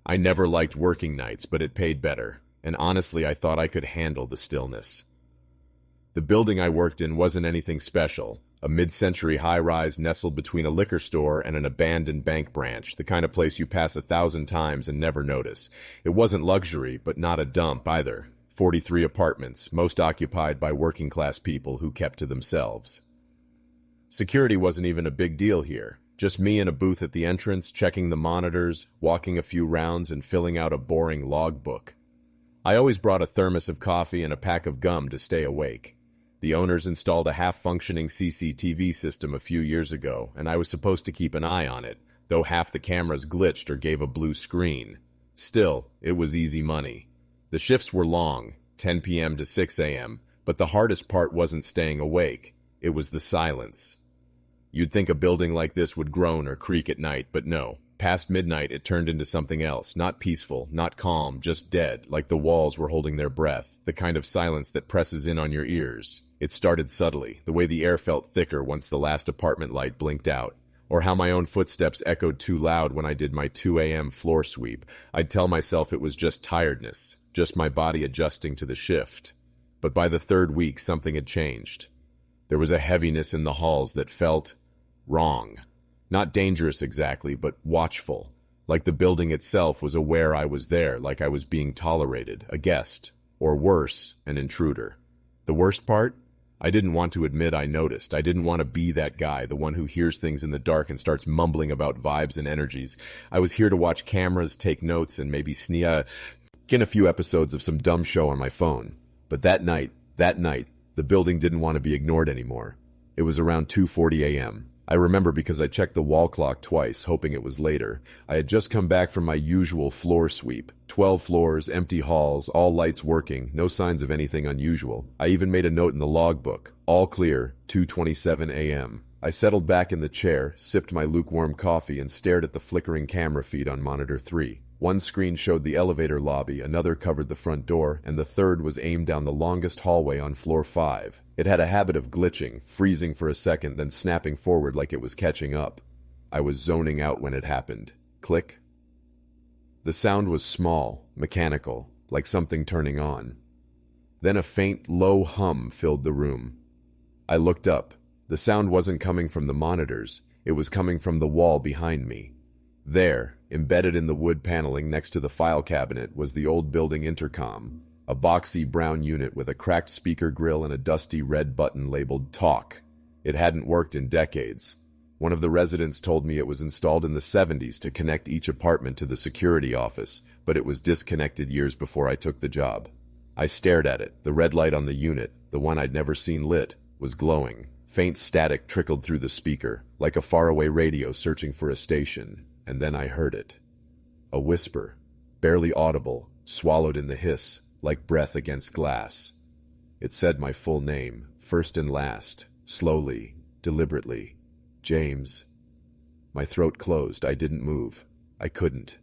I never liked working nights, but it paid better, and honestly I thought I could handle the stillness. The building I worked in wasn't anything special, a mid-century high-rise nestled between a liquor store and an abandoned bank branch, the kind of place you pass 1,000 times and never notice. It wasn't luxury, but not a dump either. 43 apartments, most occupied by working-class people who kept to themselves. Security wasn't even a big deal here. Just me in a booth at the entrance, checking the monitors, walking a few rounds, and filling out a boring logbook. I always brought a thermos of coffee and a pack of gum to stay awake. The owners installed a half-functioning CCTV system a few years ago, and I was supposed to keep an eye on it, though half the cameras glitched or gave a blue screen. Still, it was easy money. The shifts were long, 10 p.m. to 6 a.m., but the hardest part wasn't staying awake. It was the silence. You'd think a building like this would groan or creak at night, but no. Past midnight, it turned into something else, not peaceful, not calm, just dead, like the walls were holding their breath, the kind of silence that presses in on your ears. It started subtly, the way the air felt thicker once the last apartment light blinked out, or how my own footsteps echoed too loud when I did my 2 a.m. floor sweep. I'd tell myself it was just tiredness, just my body adjusting to the shift. But by the third week, something had changed. There was a heaviness in the halls that felt wrong. Not dangerous exactly, but watchful. Like the building itself was aware I was there, like I was being tolerated, a guest, or worse, an intruder. The worst part? I didn't want to admit I noticed. I didn't want to be that guy, the one who hears things in the dark and starts mumbling about vibes and energies. I was here to watch cameras, take notes, and maybe sneak in a few episodes of some dumb show on my phone. But that night, the building didn't want to be ignored anymore. It was around 2:40 a.m. I remember because I checked the wall clock twice, hoping it was later. I had just come back from my usual floor sweep. 12 floors, empty halls, all lights working, no signs of anything unusual. I even made a note in the logbook. All clear, 2:27 a.m. I settled back in the chair, sipped my lukewarm coffee, and stared at the flickering camera feed on monitor 3. One screen showed the elevator lobby, another covered the front door, and the third was aimed down the longest hallway on floor 5. It had a habit of glitching, freezing for a second, then snapping forward like it was catching up. I was zoning out when it happened. Click. The sound was small, mechanical, like something turning on. Then a faint, low hum filled the room. I looked up. The sound wasn't coming from the monitors. It was coming from the wall behind me. There, embedded in the wood paneling next to the file cabinet, was the old building intercom, a boxy brown unit with a cracked speaker grill and a dusty red button labeled Talk. It hadn't worked in decades. One of the residents told me it was installed in the 70s to connect each apartment to the security office, but it was disconnected years before I took the job. I stared at it. The red light on the unit, the one I'd never seen lit, was glowing. Faint static trickled through the speaker, like a faraway radio searching for a station. And then I heard it. A whisper, barely audible, swallowed in the hiss, like breath against glass. It said my full name, first and last, slowly, deliberately. James. My throat closed. I didn't move. I couldn't.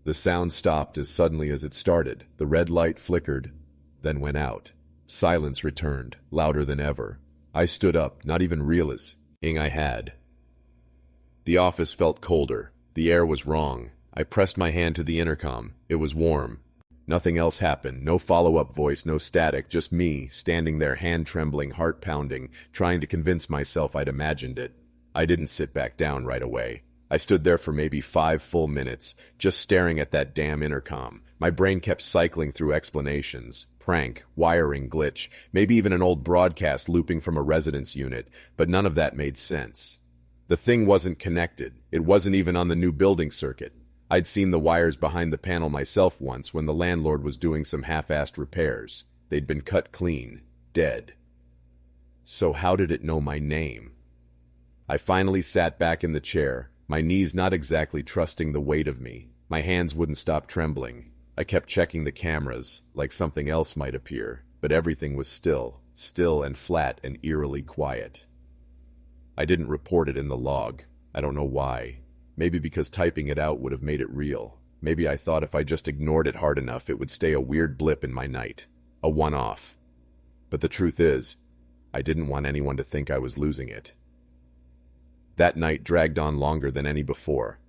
The sound stopped as suddenly as it started. The red light flickered, then went out. Silence returned, louder than ever. I stood up, not even realizing I had. The office felt colder. The air was wrong. I pressed my hand to the intercom. It was warm. Nothing else happened. No follow-up voice, no static, just me, standing there, hand trembling, heart pounding, trying to convince myself I'd imagined it. I didn't sit back down right away. I stood there for maybe 5 full minutes, just staring at that damn intercom. My brain kept cycling through explanations. Prank, wiring glitch, maybe even an old broadcast looping from a residence unit, but none of that made sense. The thing wasn't connected. It wasn't even on the new building circuit. I'd seen the wires behind the panel myself once when the landlord was doing some half-assed repairs. They'd been cut clean, dead. So how did it know my name? I finally sat back in the chair, my knees not exactly trusting the weight of me. My hands wouldn't stop trembling. I kept checking the cameras, like something else might appear, but everything was still and flat and eerily quiet. I didn't report it in the log. I don't know why. Maybe because typing it out would have made it real. Maybe I thought if I just ignored it hard enough, it would stay a weird blip in my night. A one-off. But the truth is, I didn't want anyone to think I was losing it. That night dragged on longer than any before.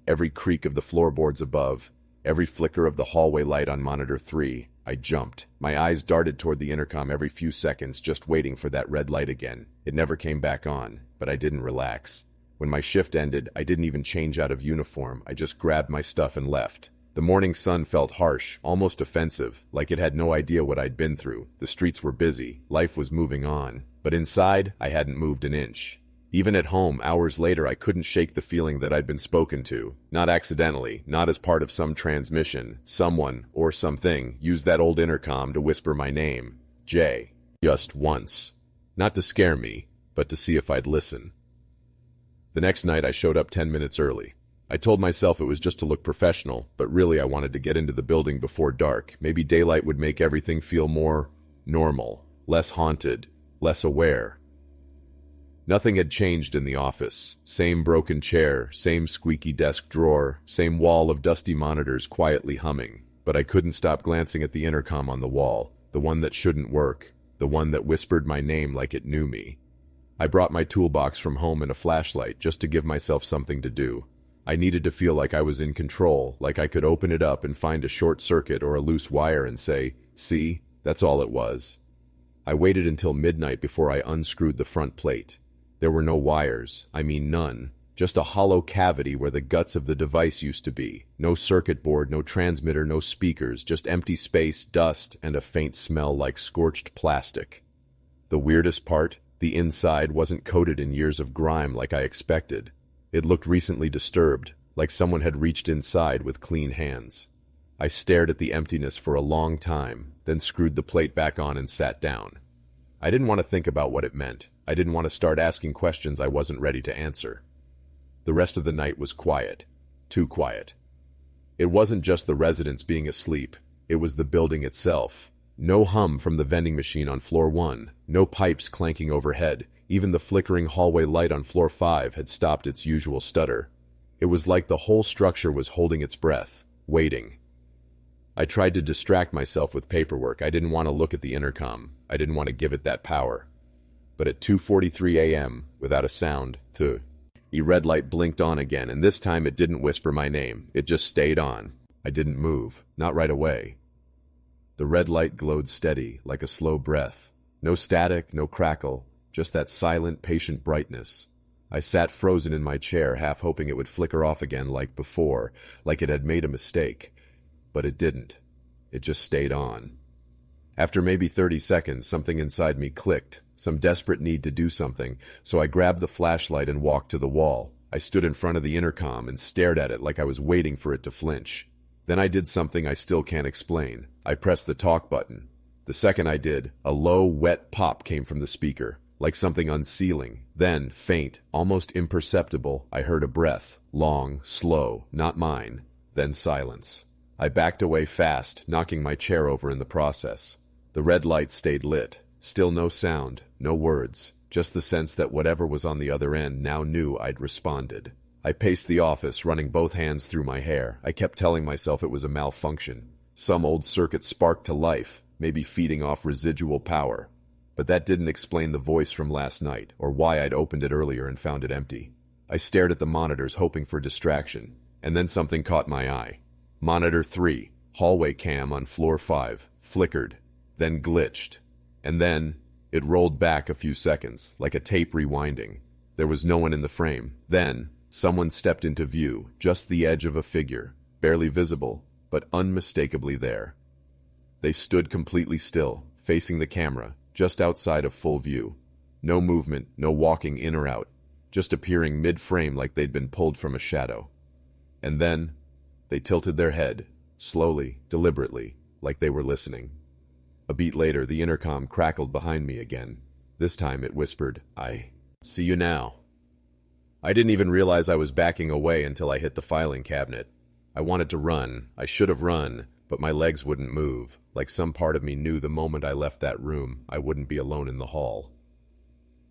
Every creak of the floorboards above, Every flicker of the hallway light on monitor 3, I jumped. My eyes darted toward the intercom every few seconds, just waiting for that red light again. It never came back on, but I didn't relax. When my shift ended, I didn't even change out of uniform. I just grabbed my stuff and left. The morning sun felt harsh, almost offensive, like it had no idea what I'd been through. The streets were busy, life was moving on. But inside, I hadn't moved an inch. Even at home, hours later, I couldn't shake the feeling that I'd been spoken to. Not accidentally, not as part of some transmission. Someone, or something, used that old intercom to whisper my name. Jay. Just once. Not to scare me, but to see if I'd listen. The next night, I showed up 10 minutes early. I told myself it was just to look professional, but really I wanted to get into the building before dark. Maybe daylight would make everything feel more normal, less haunted, less aware. Nothing had changed in the office. Same broken chair, same squeaky desk drawer, same wall of dusty monitors quietly humming. But I couldn't stop glancing at the intercom on the wall, the one that shouldn't work, the one that whispered my name like it knew me. I brought my toolbox from home and a flashlight just to give myself something to do. I needed to feel like I was in control, like I could open it up and find a short circuit or a loose wire and say, "See, that's all it was." I waited until midnight before I unscrewed the front plate. There were no wires, I mean none, just a hollow cavity where the guts of the device used to be. No circuit board, no transmitter, no speakers, just empty space, dust, and a faint smell like scorched plastic. The weirdest part? The inside wasn't coated in years of grime like I expected. It looked recently disturbed, like someone had reached inside with clean hands. I stared at the emptiness for a long time, then screwed the plate back on and sat down. I didn't want to think about what it meant. I didn't want to start asking questions I wasn't ready to answer. The rest of the night was quiet. Too quiet. It wasn't just the residents being asleep. It was the building itself. No hum from the vending machine on floor 1. No pipes clanking overhead. Even the flickering hallway light on floor 5 had stopped its usual stutter. It was like the whole structure was holding its breath, waiting. I tried to distract myself with paperwork. I didn't want to look at the intercom. I didn't want to give it that power. But at 2:43 a.m., without a sound, the red light blinked on again, and this time it didn't whisper my name. It just stayed on. I didn't move, not right away. The red light glowed steady, like a slow breath. No static, no crackle, just that silent, patient brightness. I sat frozen in my chair, half hoping it would flicker off again like before, like it had made a mistake. But it didn't. It just stayed on. After maybe 30 seconds, something inside me clicked, some desperate need to do something, so I grabbed the flashlight and walked to the wall. I stood in front of the intercom and stared at it like I was waiting for it to flinch. Then I did something I still can't explain. I pressed the talk button. The second I did, a low, wet pop came from the speaker, like something unsealing. Then, faint, almost imperceptible, I heard a breath, long, slow, not mine. Then silence. I backed away fast, knocking my chair over in the process. The red light stayed lit. Still no sound, no words, just the sense that whatever was on the other end now knew I'd responded. I paced the office, running both hands through my hair. I kept telling myself it was a malfunction. Some old circuit sparked to life, maybe feeding off residual power. But that didn't explain the voice from last night, or why I'd opened it earlier and found it empty. I stared at the monitors, hoping for distraction, and then something caught my eye. Monitor 3, hallway cam on floor 5, flickered, then glitched. And then, it rolled back a few seconds, like a tape rewinding. There was no one in the frame. Then, someone stepped into view, just the edge of a figure, barely visible, but unmistakably there. They stood completely still, facing the camera, just outside of full view. No movement, no walking in or out, just appearing mid-frame like they'd been pulled from a shadow. And then, they tilted their head, slowly, deliberately, like they were listening. A beat later, the intercom crackled behind me again. This time it whispered, "I see you now." I didn't even realize I was backing away until I hit the filing cabinet. I wanted to run. I should have run, but my legs wouldn't move, like some part of me knew the moment I left that room, I wouldn't be alone in the hall.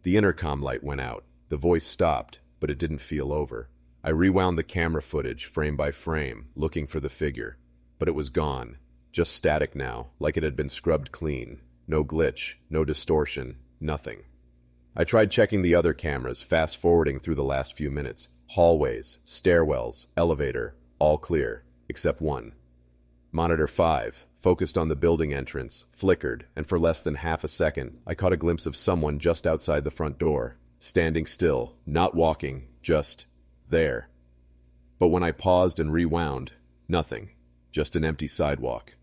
The intercom light went out. The voice stopped, but it didn't feel over. I rewound the camera footage, frame by frame, looking for the figure. But it was gone. Just static now, like it had been scrubbed clean. No glitch, no distortion, nothing. I tried checking the other cameras, fast-forwarding through the last few minutes. Hallways, stairwells, elevator, all clear, except one. Monitor 5, focused on the building entrance, flickered, and for less than half a second, I caught a glimpse of someone just outside the front door, standing still, not walking, just there. But when I paused and rewound, nothing, just an empty sidewalk.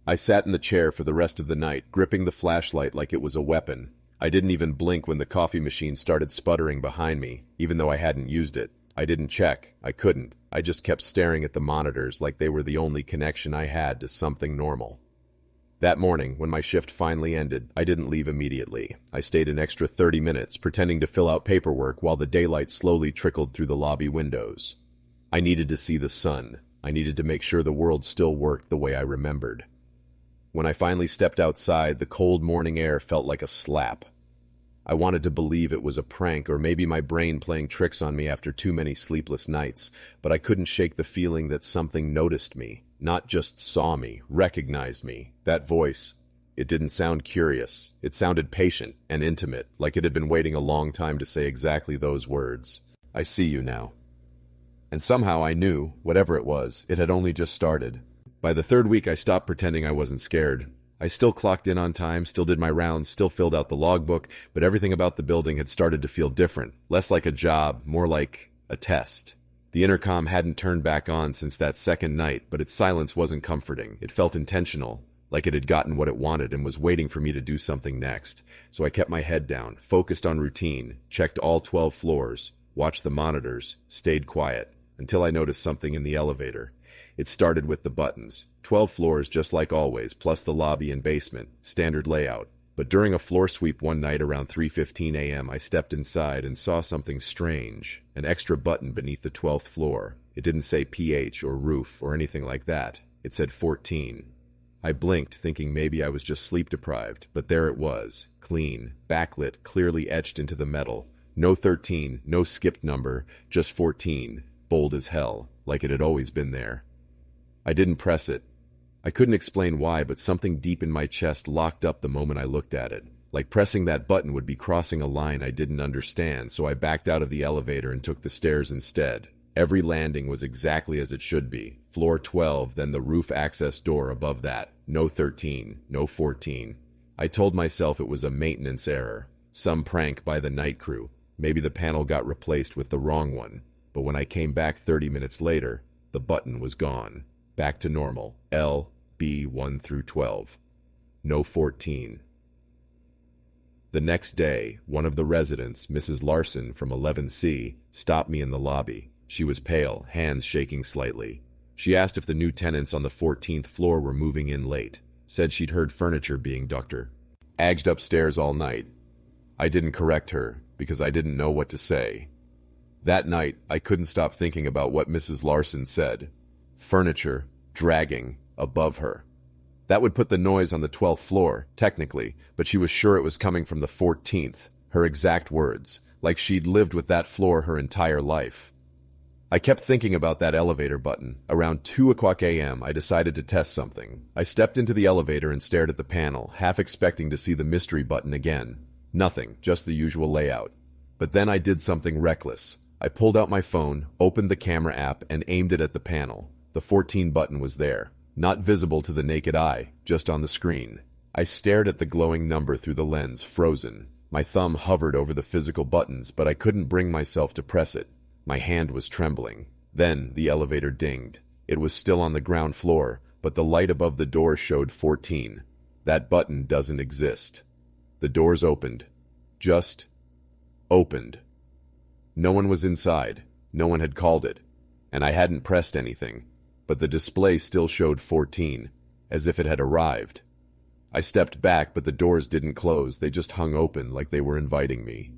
I sat in the chair for the rest of the night, gripping the flashlight like it was a weapon. I didn't even blink when the coffee machine started sputtering behind me, even though I hadn't used it. I didn't check. I couldn't. I just kept staring at the monitors like they were the only connection I had to something normal. That morning, when my shift finally ended, I didn't leave immediately. I stayed an extra 30 minutes, pretending to fill out paperwork while the daylight slowly trickled through the lobby windows. I needed to see the sun. I needed to make sure the world still worked the way I remembered. When I finally stepped outside, the cold morning air felt like a slap. I wanted to believe it was a prank or maybe my brain playing tricks on me after too many sleepless nights, but I couldn't shake the feeling that something noticed me, not just saw me, recognized me. That voice, it didn't sound curious. It sounded patient and intimate, like it had been waiting a long time to say exactly those words. I see you now. And somehow I knew, whatever it was, it had only just started. By the third week, I stopped pretending I wasn't scared. I still clocked in on time, still did my rounds, still filled out the logbook, but everything about the building had started to feel different. Less like a job, more like a test. The intercom hadn't turned back on since that second night, but its silence wasn't comforting. It felt intentional, like it had gotten what it wanted and was waiting for me to do something next. So I kept my head down, focused on routine, checked all 12 floors, watched the monitors, stayed quiet, until I noticed something in the elevator. It started with the buttons. 12 floors just like always, plus the lobby and basement, standard layout. But during a floor sweep one night around 3:15 a.m., I stepped inside and saw something strange, an extra button beneath the 12th floor. It didn't say PH or roof or anything like that. It said 14. I blinked, thinking maybe I was just sleep deprived, but there it was, clean, backlit, clearly etched into the metal. No 13, no skipped number, just 14, bold as hell, like it had always been there. I didn't press it. I couldn't explain why, but something deep in my chest locked up the moment I looked at it. Like pressing that button would be crossing a line I didn't understand, so I backed out of the elevator and took the stairs instead. Every landing was exactly as it should be. Floor 12, then the roof access door above that. No 13, no 14. I told myself it was a maintenance error. Some prank by the night crew. Maybe the panel got replaced with the wrong one. But when I came back 30 minutes later, the button was gone. Back to normal. L, B, 1 through 12. No 14. The next day, one of the residents, Mrs. Larson from 11C, stopped me in the lobby. She was pale, hands shaking slightly. She asked if the new tenants on the 14th floor were moving in late. Said she'd heard furniture being agged upstairs all night. I didn't correct her, because I didn't know what to say. That night, I couldn't stop thinking about what Mrs. Larson said. Furniture, dragging, above her. That would put the noise on the 12th floor, technically, but she was sure it was coming from the 14th, her exact words, like she'd lived with that floor her entire life. I kept thinking about that elevator button. Around 2 o'clock a.m., I decided to test something. I stepped into the elevator and stared at the panel, half expecting to see the mystery button again. Nothing, just the usual layout. But then I did something reckless. I pulled out my phone, opened the camera app, and aimed it at the panel. The 14 button was there, not visible to the naked eye, just on the screen. I stared at the glowing number through the lens, frozen. My thumb hovered over the physical buttons, but I couldn't bring myself to press it. My hand was trembling. Then the elevator dinged. It was still on the ground floor, but the light above the door showed 14. That button doesn't exist. The doors opened. Just opened. No one was inside. No one had called it. And I hadn't pressed anything. But the display still showed 14, as if it had arrived. I stepped back, but the doors didn't close. They just hung open like they were inviting me.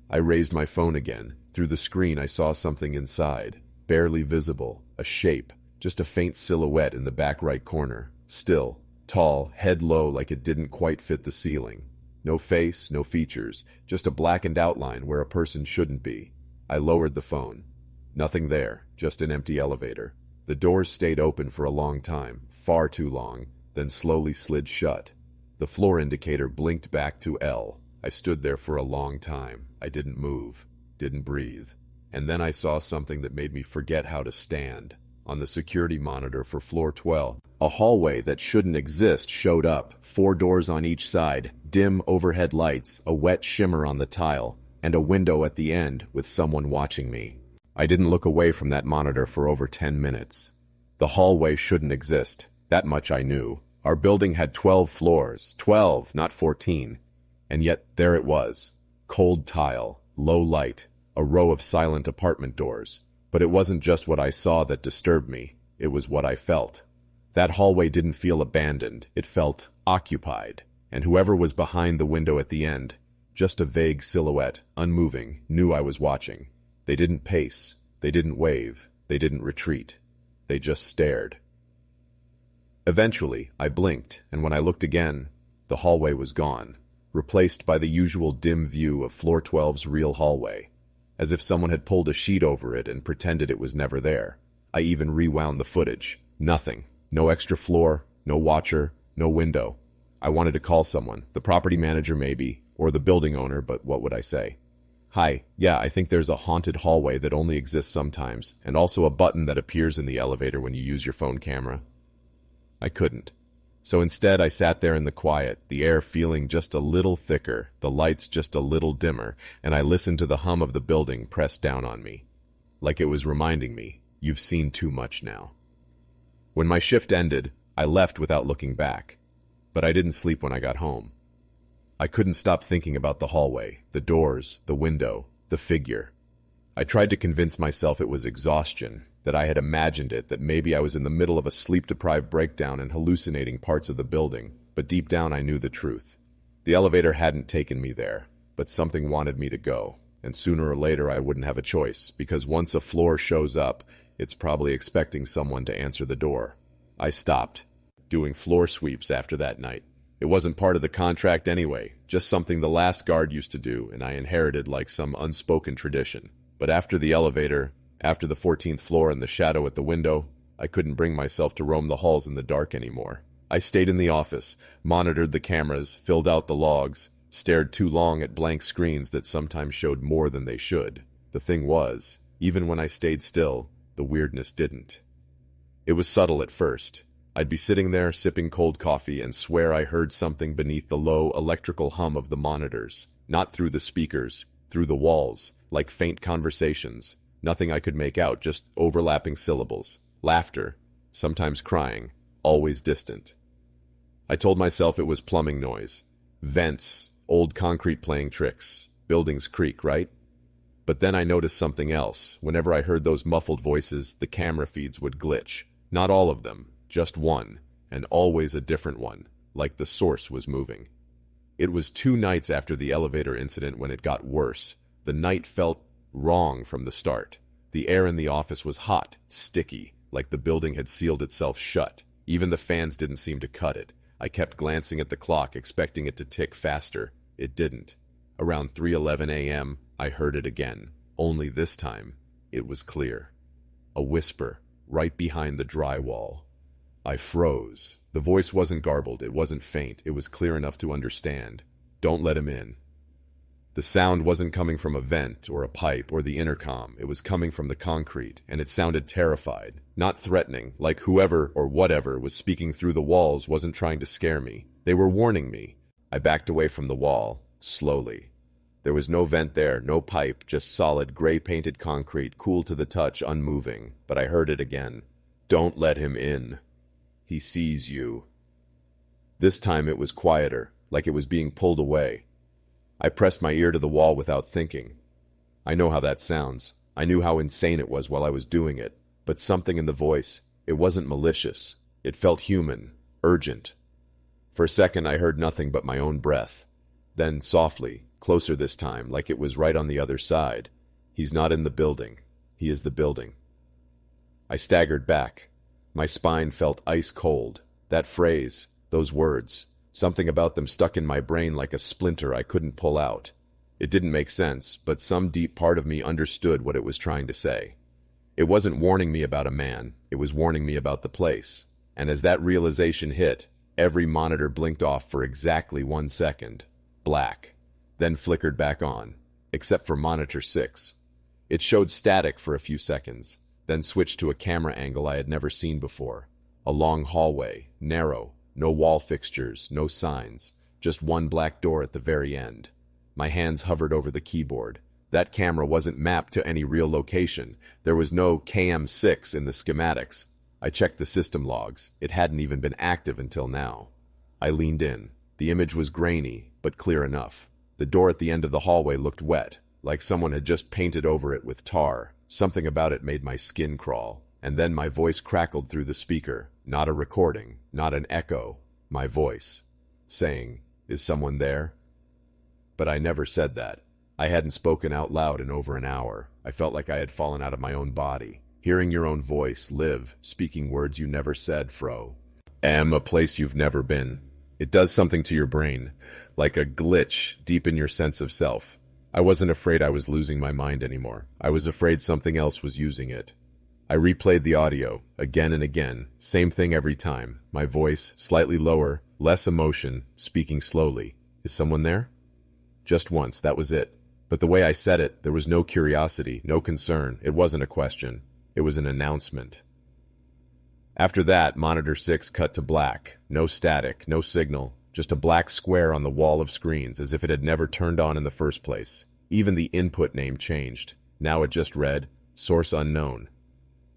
I raised my phone again. Through the screen, I saw something inside. Barely visible. A shape. Just a faint silhouette in the back right corner. Still. Tall. Head low like it didn't quite fit the ceiling. No face, no features. Just a blackened outline where a person shouldn't be. I lowered the phone. Nothing there. Just an empty elevator. The doors stayed open for a long time, far too long, then slowly slid shut. The floor indicator blinked back to L. I stood there for a long time. I didn't move, didn't breathe. And then I saw something that made me forget how to stand. on the security monitor for floor 12. A hallway that shouldn't exist showed up, 4 doors on each side, dim overhead lights, a wet shimmer on the tile, and a window at the end with someone watching me. I didn't look away from that monitor for over 10 minutes. The hallway shouldn't exist. That much I knew. Our building had 12 floors. 12, not 14. And yet there it was. Cold tile, low light, a row of silent apartment doors. But it wasn't just what I saw that disturbed me. It was what I felt. That hallway didn't feel abandoned. It felt occupied. And whoever was behind the window at the end, just a vague silhouette, unmoving, knew I was watching. They didn't pace. They didn't wave. They didn't retreat. They just stared. Eventually, I blinked, and when I looked again, the hallway was gone, replaced by the usual dim view of floor 12's real hallway, as if someone had pulled a sheet over it and pretended it was never there. I even rewound the footage. Nothing. No extra floor, no watcher, no window. I wanted to call someone, the property manager maybe, or the building owner, but what would I say? Hi, yeah, I think there's a haunted hallway that only exists sometimes, and also a button that appears in the elevator when you use your phone camera. I couldn't. So instead, I sat there in the quiet, the air feeling just a little thicker, the lights just a little dimmer, and I listened to the hum of the building press down on me. Like it was reminding me, you've seen too much now. When my shift ended, I left without looking back. But I didn't sleep when I got home. I couldn't stop thinking about the hallway, the doors, the window, the figure. I tried to convince myself it was exhaustion, that I had imagined it, that maybe I was in the middle of a sleep-deprived breakdown and hallucinating parts of the building, but deep down I knew the truth. The elevator hadn't taken me there, but something wanted me to go, and sooner or later I wouldn't have a choice, because once a floor shows up, it's probably expecting someone to answer the door. I stopped doing floor sweeps after that night. It wasn't part of the contract anyway, just something the last guard used to do, and I inherited like some unspoken tradition. But after the elevator, after the 14th floor and the shadow at the window, I couldn't bring myself to roam the halls in the dark anymore. I stayed in the office, monitored the cameras, filled out the logs, stared too long at blank screens that sometimes showed more than they should. The thing was, even when I stayed still, the weirdness didn't. It was subtle at first. I'd be sitting there sipping cold coffee and swear I heard something beneath the low electrical hum of the monitors, not through the speakers, through the walls, like faint conversations. Nothing I could make out, just overlapping syllables. Laughter, sometimes crying, always distant. I told myself it was plumbing noise. Vents, old concrete playing tricks, buildings creak, right? But then I noticed something else. Whenever I heard those muffled voices, the camera feeds would glitch. Not all of them, just one, and always a different one, like the source was moving. It was 2 nights after the elevator incident when it got worse. The night felt wrong from the start. The air in the office was hot, sticky, like the building had sealed itself shut. Even the fans didn't seem to cut it. I kept glancing at the clock, expecting it to tick faster. It didn't. Around 3:11 a.m., I heard it again. Only this time, it was clear. A whisper, right behind the drywall. I froze. The voice wasn't garbled, it wasn't faint, it was clear enough to understand. Don't let him in. The sound wasn't coming from a vent or a pipe or the intercom. It was coming from the concrete, and it sounded terrified, not threatening, like whoever or whatever was speaking through the walls wasn't trying to scare me. They were warning me. I backed away from the wall, slowly. There was no vent there, no pipe, just solid gray-painted concrete, cool to the touch, unmoving. But I heard it again. Don't let him in. He sees you. This time it was quieter, like it was being pulled away. I pressed my ear to the wall without thinking. I know how that sounds. I knew how insane it was while I was doing it. But something in the voice, it wasn't malicious. It felt human, urgent. For a second I heard nothing but my own breath. Then softly, closer this time, like it was right on the other side. He's not in the building. He is the building. I staggered back. My spine felt ice cold. That phrase, those words, something about them stuck in my brain like a splinter I couldn't pull out. It didn't make sense, but some deep part of me understood what it was trying to say. It wasn't warning me about a man, it was warning me about the place. And as that realization hit, every monitor blinked off for exactly 1 second. Black. Then flickered back on, except for monitor 6. It showed static for a few seconds. then switched to a camera angle I had never seen before. A long hallway, narrow, no wall fixtures, no signs, just one black door at the very end. My hands hovered over the keyboard. That camera wasn't mapped to any real location. There was no KM6 in the schematics. I checked the system logs. It hadn't even been active until now. I leaned in. The image was grainy, but clear enough. The door at the end of the hallway looked wet, like someone had just painted over it with tar. Something about it made my skin crawl. And then my voice crackled through the speaker. Not a recording, not an echo. My voice, saying, "Is someone there?" But I never said that. I hadn't spoken out loud in over an hour. I felt like I had fallen out of my own body. Hearing your own voice, live, speaking words you never said, Fro. A place you've never been. It does something to your brain, like a glitch deep in your sense of self. I wasn't afraid I was losing my mind anymore. I was afraid something else was using it. I replayed the audio, again and again, same thing every time. My voice, slightly lower, less emotion, speaking slowly. Is someone there? Just once, that was it. But the way I said it, there was no curiosity, no concern. It wasn't a question. It was an announcement. After that, Monitor 6 cut to black. No static, no signal. Just a black square on the wall of screens, as if it had never turned on in the first place. Even the input name changed. Now it just read, Source Unknown.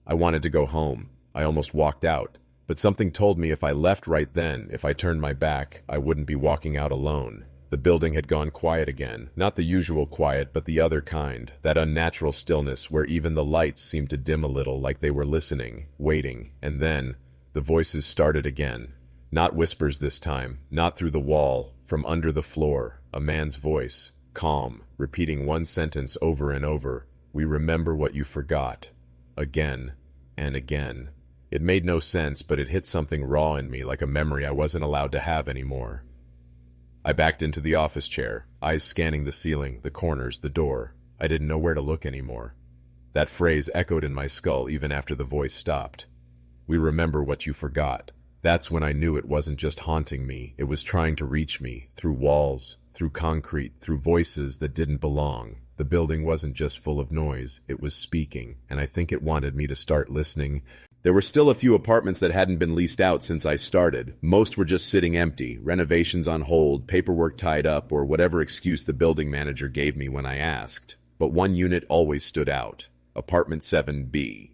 I wanted to go home. I almost walked out. But something told me if I left right then, if I turned my back, I wouldn't be walking out alone. The building had gone quiet again. Not the usual quiet, but the other kind. That unnatural stillness where even the lights seemed to dim a little, like they were listening, waiting. And then, the voices started again. Not whispers this time. Not through the wall. From under the floor. A man's voice. Calm. Repeating one sentence over and over. We remember what you forgot. Again. And again. It made no sense, but it hit something raw in me, like a memory I wasn't allowed to have anymore. I backed into the office chair, eyes scanning the ceiling, the corners, the door. I didn't know where to look anymore. That phrase echoed in my skull even after the voice stopped. We remember what you forgot. That's when I knew it wasn't just haunting me, it was trying to reach me, through walls, through concrete, through voices that didn't belong. The building wasn't just full of noise, it was speaking, and I think it wanted me to start listening. There were still a few apartments that hadn't been leased out since I started. Most were just sitting empty, renovations on hold, paperwork tied up, or whatever excuse the building manager gave me when I asked. But one unit always stood out, apartment 7B.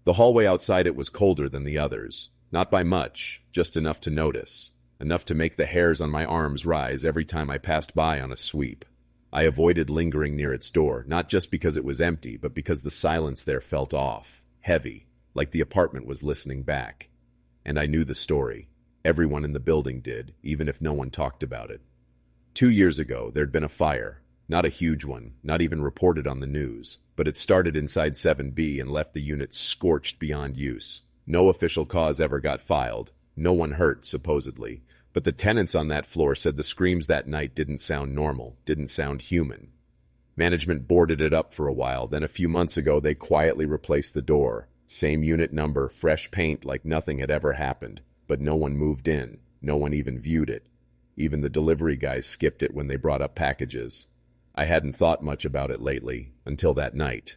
The hallway outside it was colder than the others. Not by much, just enough to notice. Enough to make the hairs on my arms rise every time I passed by on a sweep. I avoided lingering near its door, not just because it was empty, but because the silence there felt off, heavy. Like the apartment was listening back. And I knew the story. Everyone in the building did, even if no one talked about it. 2 years ago, there'd been a fire. Not a huge one, not even reported on the news. But it started inside 7B and left the unit scorched beyond use. No official cause ever got filed. No one hurt, supposedly. But the tenants on that floor said the screams that night didn't sound normal, didn't sound human. Management boarded it up for a while, then a few months ago they quietly replaced the door. Same unit number, fresh paint like nothing had ever happened. But no one moved in. No one even viewed it. Even the delivery guys skipped it when they brought up packages. I hadn't thought much about it lately, until that night.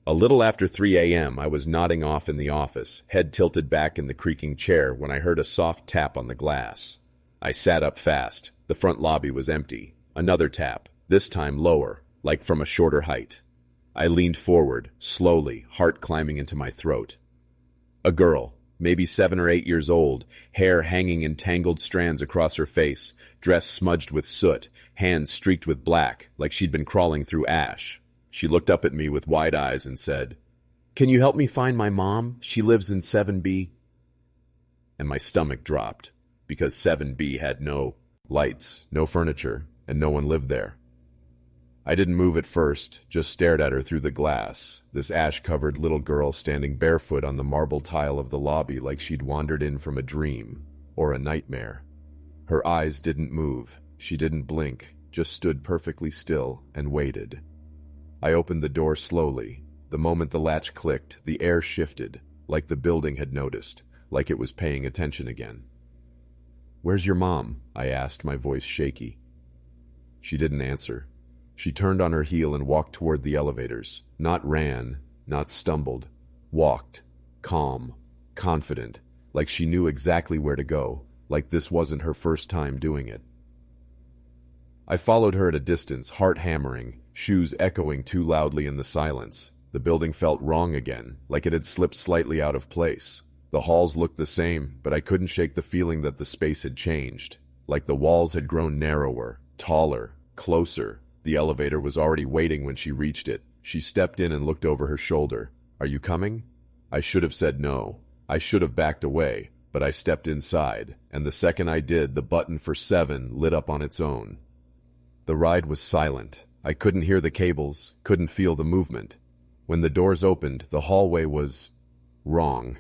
A little after 3 a.m., I was nodding off in the office, head tilted back in the creaking chair when I heard a soft tap on the glass. I sat up fast. The front lobby was empty. Another tap, this time lower, like from a shorter height. I leaned forward, slowly, heart climbing into my throat. A girl, maybe 7 or 8 years old, hair hanging in tangled strands across her face, dress smudged with soot, hands streaked with black, like she'd been crawling through ash. She looked up at me with wide eyes and said, "Can you help me find my mom? She lives in 7B. And my stomach dropped, because 7B had no lights, no furniture, and no one lived there. I didn't move at first, just stared at her through the glass, this ash-covered little girl standing barefoot on the marble tile of the lobby like she'd wandered in from a dream, or a nightmare. Her eyes didn't move, she didn't blink, just stood perfectly still and waited. I opened the door slowly. The moment the latch clicked, the air shifted, like the building had noticed, like it was paying attention again. "Where's your mom?" I asked, my voice shaky. She didn't answer. She turned on her heel and walked toward the elevators. Not ran, not stumbled. walked, calm, confident, like she knew exactly where to go, like this wasn't her first time doing it. I followed her at a distance, heart hammering, shoes echoing too loudly in the silence. The building felt wrong again, like it had slipped slightly out of place. The halls looked the same, but I couldn't shake the feeling that the space had changed, like the walls had grown narrower, taller, closer. The elevator was already waiting when she reached it. She stepped in and looked over her shoulder. "Are you coming?" I should have said no. I should have backed away, but I stepped inside, and the second I did, the button for 7 lit up on its own. The ride was silent. I couldn't hear the cables, couldn't feel the movement. When the doors opened, the hallway was wrong.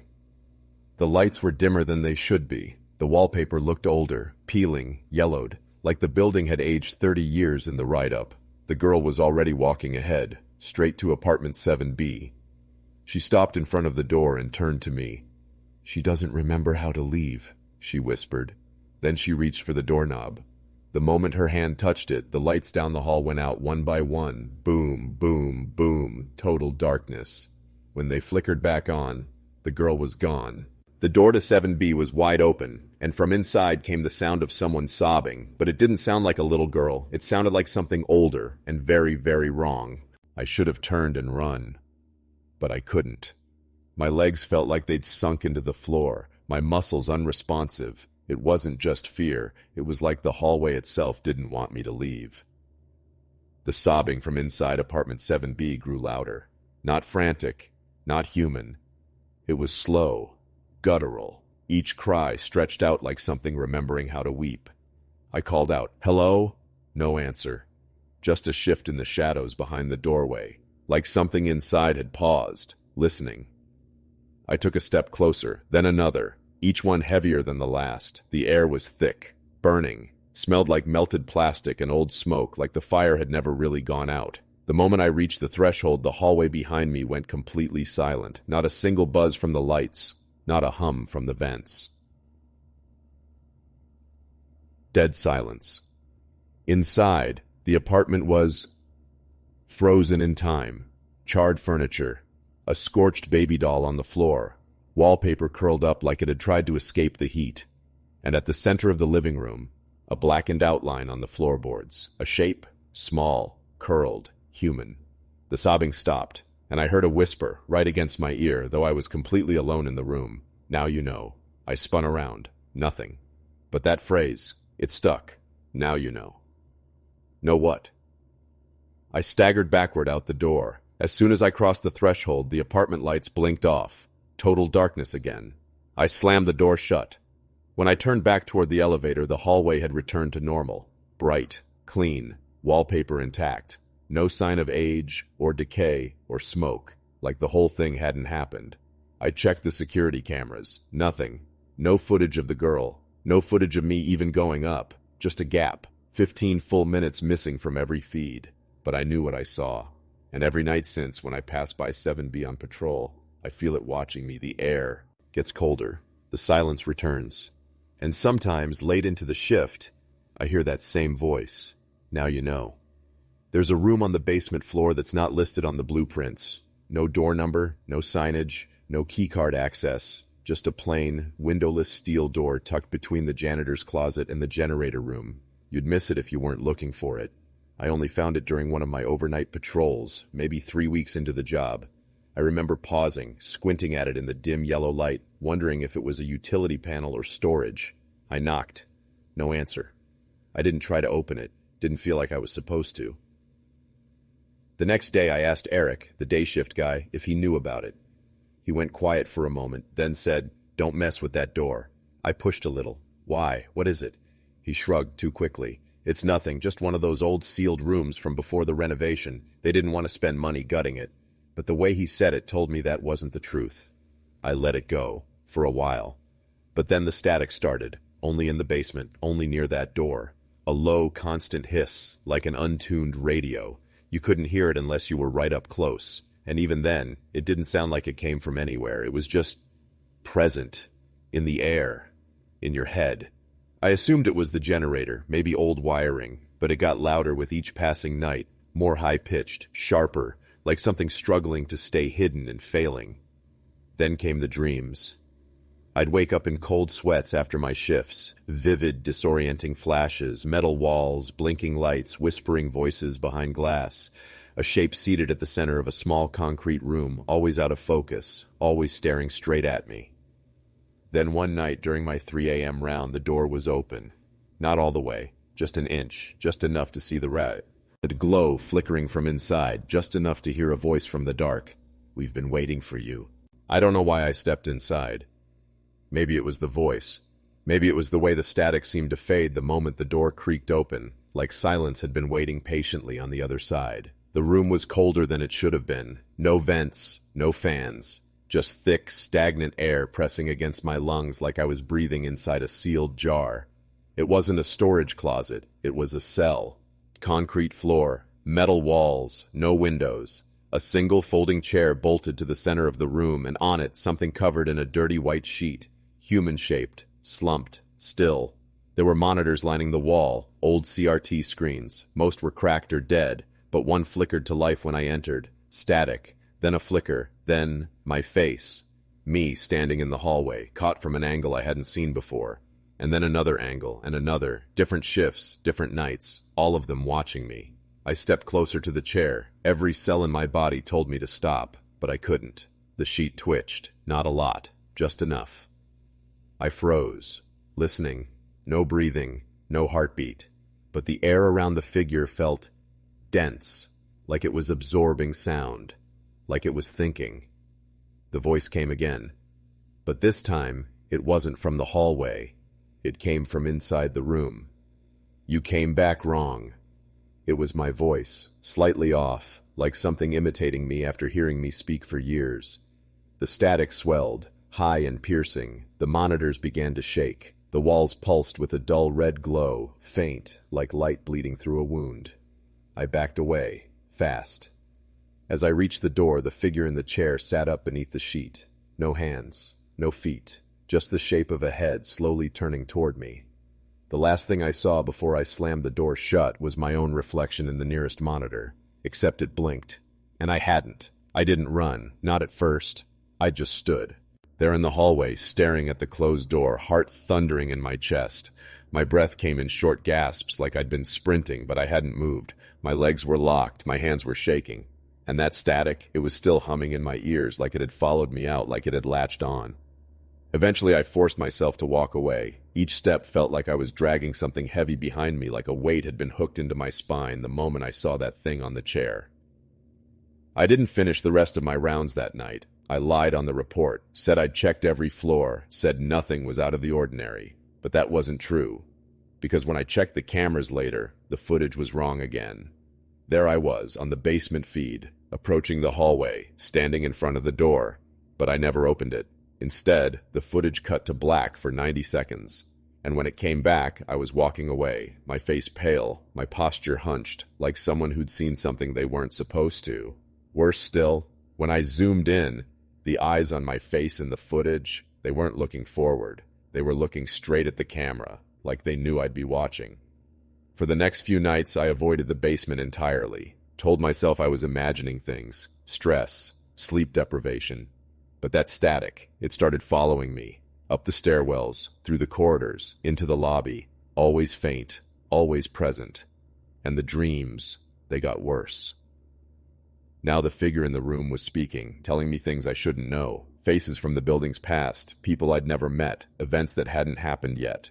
The lights were dimmer than they should be. The wallpaper looked older, peeling, yellowed, like the building had aged 30 years in the ride-up. The girl was already walking ahead, straight to apartment 7B. She stopped in front of the door and turned to me. "She doesn't remember how to leave," she whispered. Then she reached for the doorknob. The moment her hand touched it, the lights down the hall went out one by one. Boom, boom, boom, total darkness. When they flickered back on, the girl was gone. The door to 7B was wide open, and from inside came the sound of someone sobbing, but it didn't sound like a little girl. It sounded like something older and very, very wrong. I should have turned and run, but I couldn't. My legs felt like they'd sunk into the floor, my muscles unresponsive. It wasn't just fear, it was like the hallway itself didn't want me to leave. The sobbing from inside apartment 7B grew louder. Not frantic, not human. It was slow, guttural. Each cry stretched out like something remembering how to weep. I called out, "Hello?" No answer. Just a shift in the shadows behind the doorway, like something inside had paused, listening. I took a step closer, then another, each one heavier than the last. The air was thick, burning, smelled like melted plastic and old smoke, like the fire had never really gone out. The moment I reached the threshold, the hallway behind me went completely silent. Not a single buzz from the lights, not a hum from the vents. Dead silence. Inside, the apartment was frozen in time. Charred furniture, a scorched baby doll on the floor, wallpaper curled up like it had tried to escape the heat, and at the center of the living room, a blackened outline on the floorboards, a shape, small, curled, human. The sobbing stopped, and I heard a whisper right against my ear, though I was completely alone in the room. "Now you know." I spun around. Nothing. But that phrase, it stuck. "Now you know." Know what? I staggered backward out the door. As soon as I crossed the threshold, the apartment lights blinked off. Total darkness again. I slammed the door shut. When I turned back toward the elevator, the hallway had returned to normal. Bright, clean, wallpaper intact. No sign of age, or decay, or smoke, like the whole thing hadn't happened. I checked the security cameras. Nothing. No footage of the girl. No footage of me even going up. Just a gap. 15 full minutes missing from every feed. But I knew what I saw. And every night since, when I pass by 7B on patrol, I feel it watching me. The air gets colder. The silence returns. And sometimes, late into the shift, I hear that same voice. "Now you know." There's a room on the basement floor that's not listed on the blueprints. No door number, no signage, no keycard access. Just a plain, windowless steel door tucked between the janitor's closet and the generator room. You'd miss it if you weren't looking for it. I only found it during one of my overnight patrols, maybe 3 weeks into the job. I remember pausing, squinting at it in the dim yellow light, wondering if it was a utility panel or storage. I knocked. No answer. I didn't try to open it. Didn't feel like I was supposed to. The next day I asked Eric, the day shift guy, if he knew about it. He went quiet for a moment, then said, "Don't mess with that door." I pushed a little. "Why? What is it?" He shrugged too quickly. "It's nothing, just one of those old sealed rooms from before the renovation. They didn't want to spend money gutting it." But the way he said it told me that wasn't the truth. I let it go, for a while. But then the static started, only in the basement, only near that door. A low, constant hiss, like an untuned radio. You couldn't hear it unless you were right up close. And even then, it didn't sound like it came from anywhere. It was just present, in the air, in your head. I assumed it was the generator, maybe old wiring, but it got louder with each passing night, more high-pitched, sharper, like something struggling to stay hidden and failing. Then came the dreams. I'd wake up in cold sweats after my shifts, vivid, disorienting flashes, metal walls, blinking lights, whispering voices behind glass, a shape seated at the center of a small concrete room, always out of focus, always staring straight at me. Then one night during my 3 a.m. round, the door was open. Not all the way, just an inch, just enough to see the red glow flickering from inside, just enough to hear a voice from the dark. "We've been waiting for you." I don't know why I stepped inside. Maybe it was the voice. Maybe it was the way the static seemed to fade the moment the door creaked open, like silence had been waiting patiently on the other side. The room was colder than it should have been. No vents, no fans. Just thick, stagnant air pressing against my lungs like I was breathing inside a sealed jar. It wasn't a storage closet. It was a cell. Concrete floor, metal walls, no windows. A single folding chair bolted to the center of the room, and on it something covered in a dirty white sheet, human-shaped, slumped, still. There were monitors lining the wall, old CRT screens. Most were cracked or dead, but one flickered to life when I entered. Static, then a flicker, then my face. Me standing in the hallway, caught from an angle I hadn't seen before. And then another angle, and another. Different shifts, different nights, all of them watching me. I stepped closer to the chair. Every cell in my body told me to stop, but I couldn't. The sheet twitched. Not a lot, just enough. I froze, listening. No breathing, no heartbeat. But the air around the figure felt dense, like it was absorbing sound, like it was thinking. The voice came again. But this time, it wasn't from the hallway. It came from inside the room. "You came back wrong." It was my voice, slightly off, like something imitating me after hearing me speak for years. The static swelled, high and piercing. The monitors began to shake. The walls pulsed with a dull red glow, faint, like light bleeding through a wound. I backed away, fast. As I reached the door, the figure in the chair sat up beneath the sheet. No hands, no feet, just the shape of a head slowly turning toward me. The last thing I saw before I slammed the door shut was my own reflection in the nearest monitor, except it blinked. And I hadn't. I didn't run, not at first. I just stood. There in the hallway, staring at the closed door, heart thundering in my chest. My breath came in short gasps like I'd been sprinting, but I hadn't moved. My legs were locked, my hands were shaking. And that static, it was still humming in my ears like it had followed me out, like it had latched on. Eventually, I forced myself to walk away. Each step felt like I was dragging something heavy behind me, like a weight had been hooked into my spine the moment I saw that thing on the chair. I didn't finish the rest of my rounds that night. I lied on the report, said I'd checked every floor, said nothing was out of the ordinary. But that wasn't true. Because when I checked the cameras later, the footage was wrong again. There I was, on the basement feed, approaching the hallway, standing in front of the door. But I never opened it. Instead, the footage cut to black for 90 seconds. And when it came back, I was walking away, my face pale, my posture hunched, like someone who'd seen something they weren't supposed to. Worse still, when I zoomed in, the eyes on my face in the footage, they weren't looking forward. They were looking straight at the camera, like they knew I'd be watching. For the next few nights, I avoided the basement entirely, told myself I was imagining things, stress, sleep deprivation. But that static, it started following me, up the stairwells, through the corridors, into the lobby, always faint, always present. And the dreams, they got worse. Now the figure in the room was speaking, telling me things I shouldn't know, faces from the building's past, people I'd never met, events that hadn't happened yet.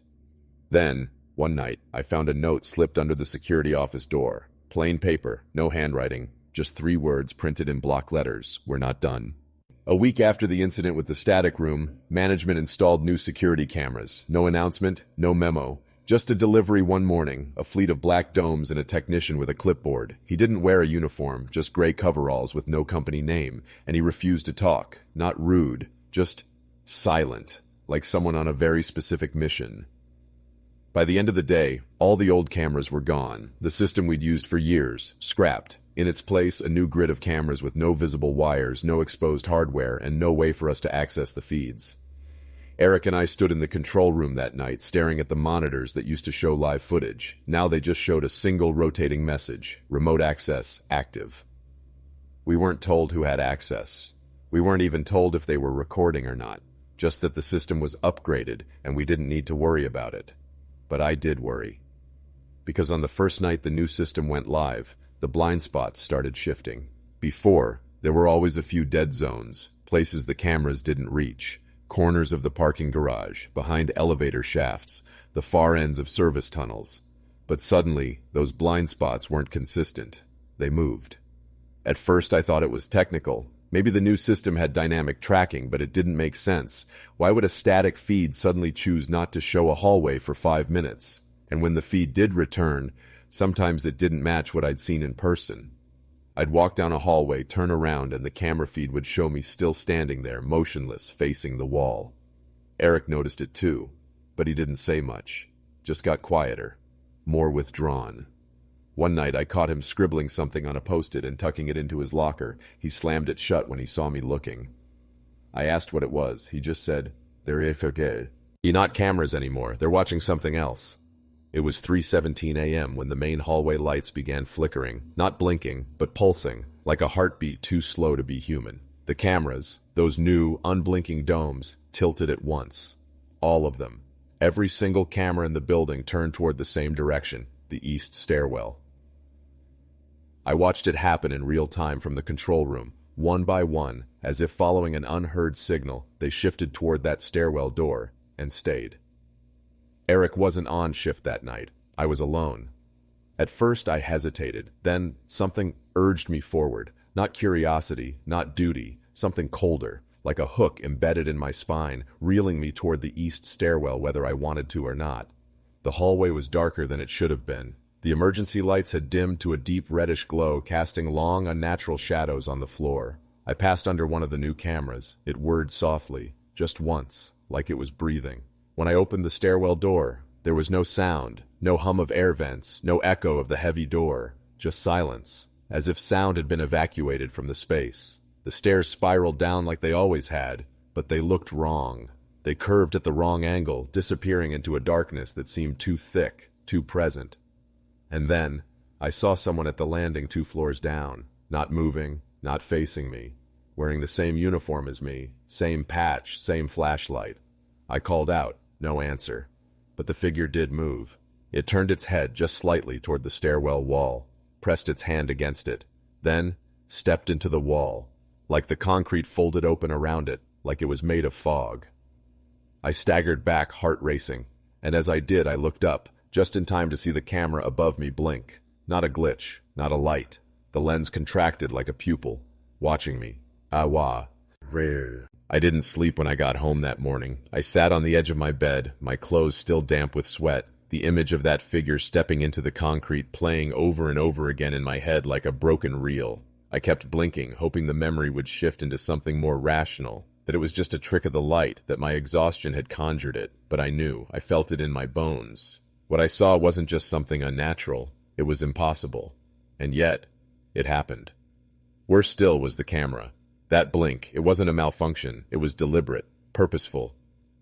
Then, one night, I found a note slipped under the security office door. Plain paper, no handwriting, just 3 words printed in block letters, "We're not done." A week after the incident with the static room, management installed new security cameras. No announcement, no memo. Just a delivery one morning, a fleet of black domes and a technician with a clipboard. He didn't wear a uniform, just gray coveralls with no company name, and he refused to talk. Not rude, just silent, like someone on a very specific mission. By the end of the day, all the old cameras were gone. The system we'd used for years, scrapped. In its place, a new grid of cameras with no visible wires, no exposed hardware, and no way for us to access the feeds. Eric and I stood in the control room that night, staring at the monitors that used to show live footage. Now they just showed a single rotating message, remote access active. We weren't told who had access. We weren't even told if they were recording or not, just that the system was upgraded and we didn't need to worry about it. But I did worry. Because on the first night the new system went live, the blind spots started shifting. Before, there were always a few dead zones, places the cameras didn't reach, corners of the parking garage, behind elevator shafts, the far ends of service tunnels. But suddenly, those blind spots weren't consistent. They moved. At first I thought it was technical. Maybe the new system had dynamic tracking, but it didn't make sense. Why would a static feed suddenly choose not to show a hallway for 5 minutes? And when the feed did return, sometimes it didn't match what I'd seen in person. I'd walk down a hallway, turn around, and the camera feed would show me still standing there, motionless, facing the wall. Eric noticed it too, but he didn't say much. Just got quieter, more withdrawn. One night I caught him scribbling something on a post-it and tucking it into his locker. He slammed it shut when he saw me looking. I asked what it was. He just said, "They're forget. Not cameras anymore. They're watching something else." It was 3:17 a.m. when the main hallway lights began flickering, not blinking, but pulsing, like a heartbeat too slow to be human. The cameras, those new, unblinking domes, tilted at once. All of them. Every single camera in the building turned toward the same direction, the east stairwell. I watched it happen in real time from the control room. One by one, as if following an unheard signal, they shifted toward that stairwell door, and stayed. Eric wasn't on shift that night. I was alone. At first I hesitated, then something urged me forward. Not curiosity, not duty, something colder, like a hook embedded in my spine, reeling me toward the east stairwell whether I wanted to or not. The hallway was darker than it should have been. The emergency lights had dimmed to a deep reddish glow, casting long, unnatural shadows on the floor. I passed under one of the new cameras. It whirred softly, just once, like it was breathing. When I opened the stairwell door, there was no sound, no hum of air vents, no echo of the heavy door, just silence, as if sound had been evacuated from the space. The stairs spiraled down like they always had, but they looked wrong. They curved at the wrong angle, disappearing into a darkness that seemed too thick, too present. And then, I saw someone at the landing 2 floors down, not moving, not facing me, wearing the same uniform as me, same patch, same flashlight. I called out, no answer. But the figure did move. It turned its head just slightly toward the stairwell wall, pressed its hand against it, then stepped into the wall, like the concrete folded open around it, like it was made of fog. I staggered back, heart racing, and as I did I looked up, just in time to see the camera above me blink. Not a glitch, not a light. The lens contracted like a pupil, watching me. Awa. Rare. I didn't sleep when I got home that morning. I sat on the edge of my bed, my clothes still damp with sweat, the image of that figure stepping into the concrete playing over and over again in my head like a broken reel. I kept blinking, hoping the memory would shift into something more rational, that it was just a trick of the light, that my exhaustion had conjured it, but I knew, I felt it in my bones. What I saw wasn't just something unnatural, it was impossible. And yet, it happened. Worse still was the camera. That blink, it wasn't a malfunction, it was deliberate, purposeful.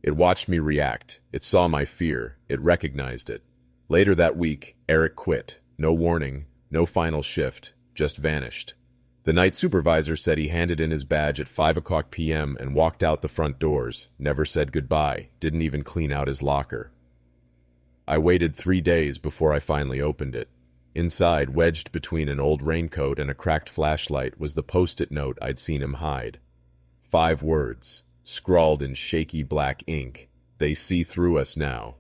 It watched me react, it saw my fear, it recognized it. Later that week, Eric quit. No warning, no final shift, just vanished. The night supervisor said he handed in his badge at 5 p.m. and walked out the front doors, never said goodbye, didn't even clean out his locker. I waited 3 days before I finally opened it. Inside, wedged between an old raincoat and a cracked flashlight, was the post-it note I'd seen him hide. 5 words, scrawled in shaky black ink. They see through us now.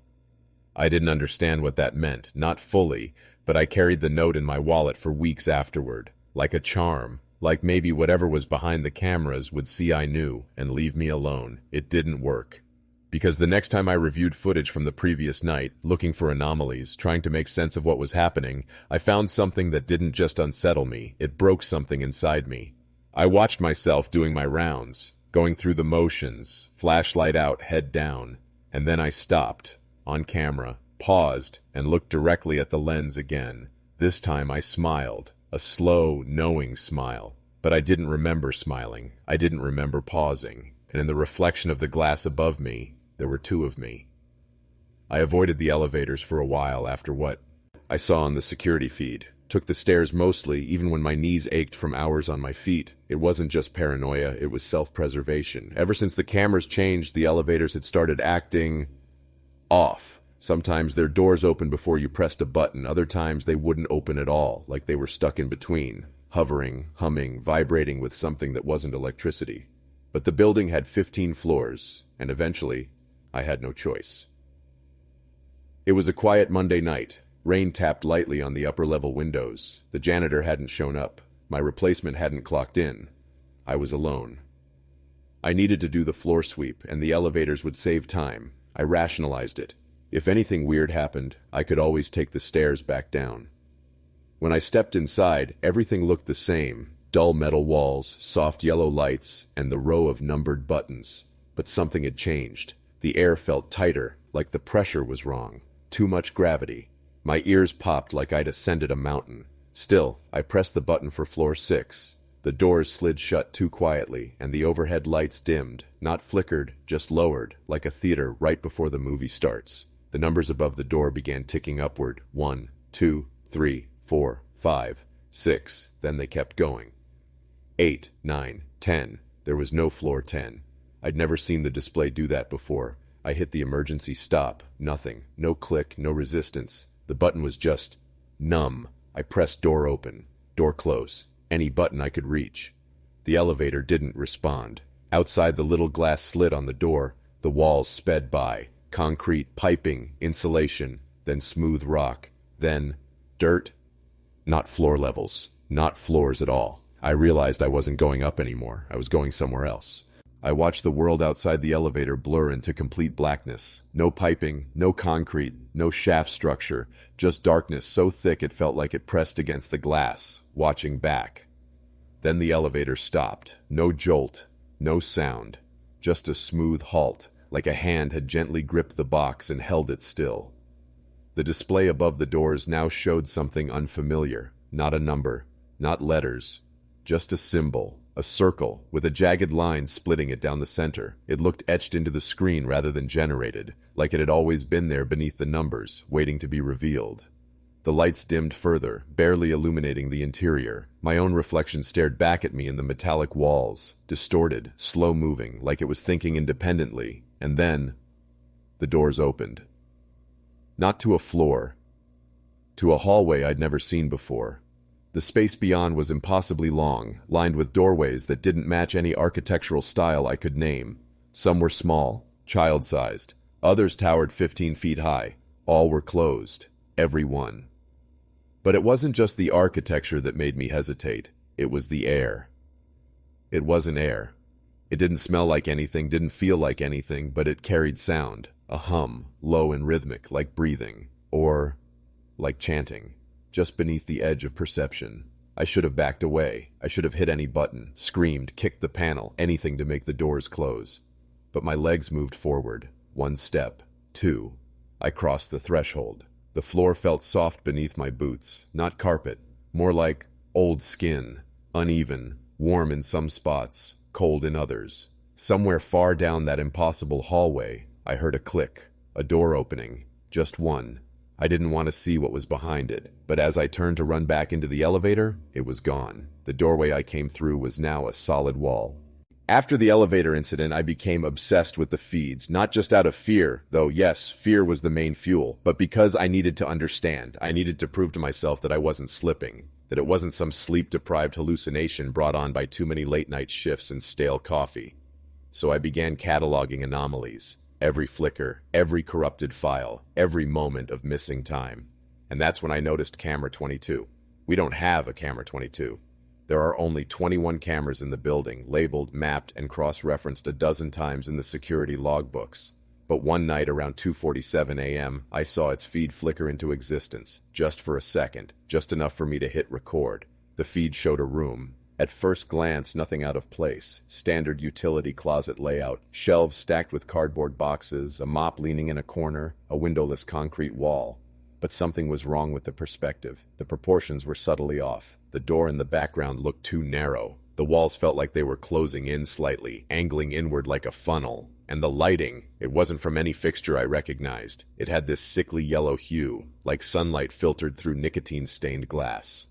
I didn't understand what that meant, not fully, but I carried the note in my wallet for weeks afterward, like a charm, like maybe whatever was behind the cameras would see I knew and leave me alone. It didn't work. Because the next time I reviewed footage from the previous night, looking for anomalies, trying to make sense of what was happening, I found something that didn't just unsettle me, it broke something inside me. I watched myself doing my rounds, going through the motions, flashlight out, head down, and then I stopped, on camera, paused, and looked directly at the lens again. This time I smiled, a slow, knowing smile. But I didn't remember smiling, I didn't remember pausing, and in the reflection of the glass above me, there were 2 of me. I avoided the elevators for a while after what I saw on the security feed. Took the stairs mostly, even when my knees ached from hours on my feet. It wasn't just paranoia, it was self-preservation. Ever since the cameras changed, the elevators had started acting off. Sometimes their doors opened before you pressed a button, other times they wouldn't open at all, like they were stuck in between, hovering, humming, vibrating with something that wasn't electricity. But the building had 15 floors, and eventually, I had no choice. It was a quiet Monday night. Rain tapped lightly on the upper-level windows. The janitor hadn't shown up. My replacement hadn't clocked in. I was alone. I needed to do the floor sweep, and the elevators would save time. I rationalized it. If anything weird happened, I could always take the stairs back down. When I stepped inside, everything looked the same. Dull metal walls, soft yellow lights, and the row of numbered buttons. But something had changed. The air felt tighter, like the pressure was wrong. Too much gravity. My ears popped like I'd ascended a mountain. Still, I pressed the button for floor 6. The doors slid shut too quietly, and the overhead lights dimmed, not flickered, just lowered, like a theater right before the movie starts. The numbers above the door began ticking upward. 1, 2, 3, 4, 5, 6. Then they kept going. 8, 9, 10. There was no floor 10. I'd never seen the display do that before. I hit the emergency stop. Nothing. No click, no resistance. The button was just numb. I pressed door open, door close, any button I could reach. The elevator didn't respond. Outside the little glass slit on the door, the walls sped by. Concrete, piping, insulation, then smooth rock, then dirt. Not floor levels, not floors at all. I realized I wasn't going up anymore. I was going somewhere else. I watched the world outside the elevator blur into complete blackness. No piping, no concrete, no shaft structure, just darkness so thick it felt like it pressed against the glass, watching back. Then the elevator stopped. No jolt, no sound, just a smooth halt, like a hand had gently gripped the box and held it still. The display above the doors now showed something unfamiliar. Not a number, not letters, just a symbol. A circle, with a jagged line splitting it down the center. It looked etched into the screen rather than generated, like it had always been there beneath the numbers, waiting to be revealed. The lights dimmed further, barely illuminating the interior. My own reflection stared back at me in the metallic walls, distorted, slow-moving, like it was thinking independently. And then, the doors opened. Not to a floor, to a hallway I'd never seen before. The space beyond was impossibly long, lined with doorways that didn't match any architectural style I could name. Some were small, child-sized. Others towered 15 feet high. All were closed. Every one. But it wasn't just the architecture that made me hesitate. It was the air. It wasn't air. It didn't smell like anything, didn't feel like anything, but it carried sound. A hum, low and rhythmic, like breathing. Or like chanting. Just beneath the edge of perception. I should have backed away. I should have hit any button, screamed, kicked the panel, anything to make the doors close. But my legs moved forward. 1 step. 2. I crossed the threshold. The floor felt soft beneath my boots. Not carpet. More like old skin. Uneven. Warm in some spots. Cold in others. Somewhere far down that impossible hallway, I heard a click. A door opening. Just one. I didn't want to see what was behind it, but as I turned to run back into the elevator, it was gone. The doorway I came through was now a solid wall. After the elevator incident, I became obsessed with the feeds, not just out of fear, though yes, fear was the main fuel, but because I needed to understand. I needed to prove to myself that I wasn't slipping, that it wasn't some sleep-deprived hallucination brought on by too many late-night shifts and stale coffee. So I began cataloging anomalies. Every flicker, every corrupted file, every moment of missing time. And that's when I noticed camera 22. We don't have a camera 22. There are only 21 cameras in the building, labeled, mapped, and cross-referenced a dozen times in the security logbooks. But one night around 2:47 a.m., I saw its feed flicker into existence, just for a second, just enough for me to hit record. The feed showed a room. At first glance, nothing out of place. Standard utility closet layout, shelves stacked with cardboard boxes, a mop leaning in a corner, a windowless concrete wall. But something was wrong with the perspective. The proportions were subtly off. The door in the background looked too narrow. The walls felt like they were closing in slightly, angling inward like a funnel. And the lighting, it wasn't from any fixture I recognized. It had this sickly yellow hue, like sunlight filtered through nicotine-stained glass.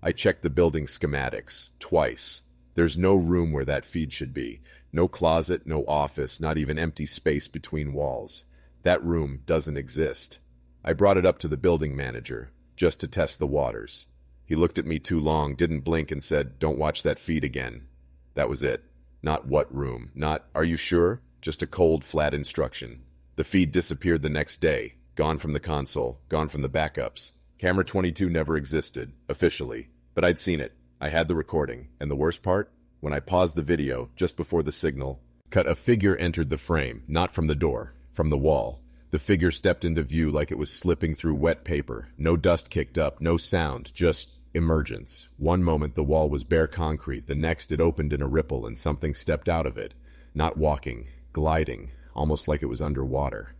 I checked the building schematics, twice. There's no room where that feed should be. No closet, no office, not even empty space between walls. That room doesn't exist. I brought it up to the building manager, just to test the waters. He looked at me too long, didn't blink, and said, "Don't watch that feed again." That was it. Not what room, not, "Are you sure?" Just a cold, flat instruction. The feed disappeared the next day, gone from the console, gone from the backups. Camera 22 never existed, officially, but I'd seen it. I had the recording, and the worst part? When I paused the video, just before the signal cut, a figure entered the frame, not from the door, from the wall. The figure stepped into view like it was slipping through wet paper. No dust kicked up, no sound, just emergence. One moment the wall was bare concrete, the next it opened in a ripple and something stepped out of it. Not walking, gliding, almost like it was underwater.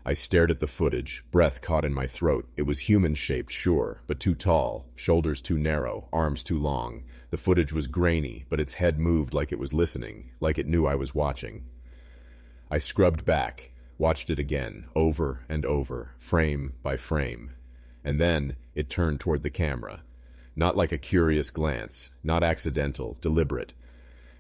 I stared at the footage, breath caught in my throat. It was human-shaped, sure, but too tall, shoulders too narrow, arms too long. The footage was grainy, but its head moved like it was listening, like it knew I was watching. I scrubbed back, watched it again, over and over, frame by frame. And then it turned toward the camera. Not like a curious glance, not accidental, deliberate.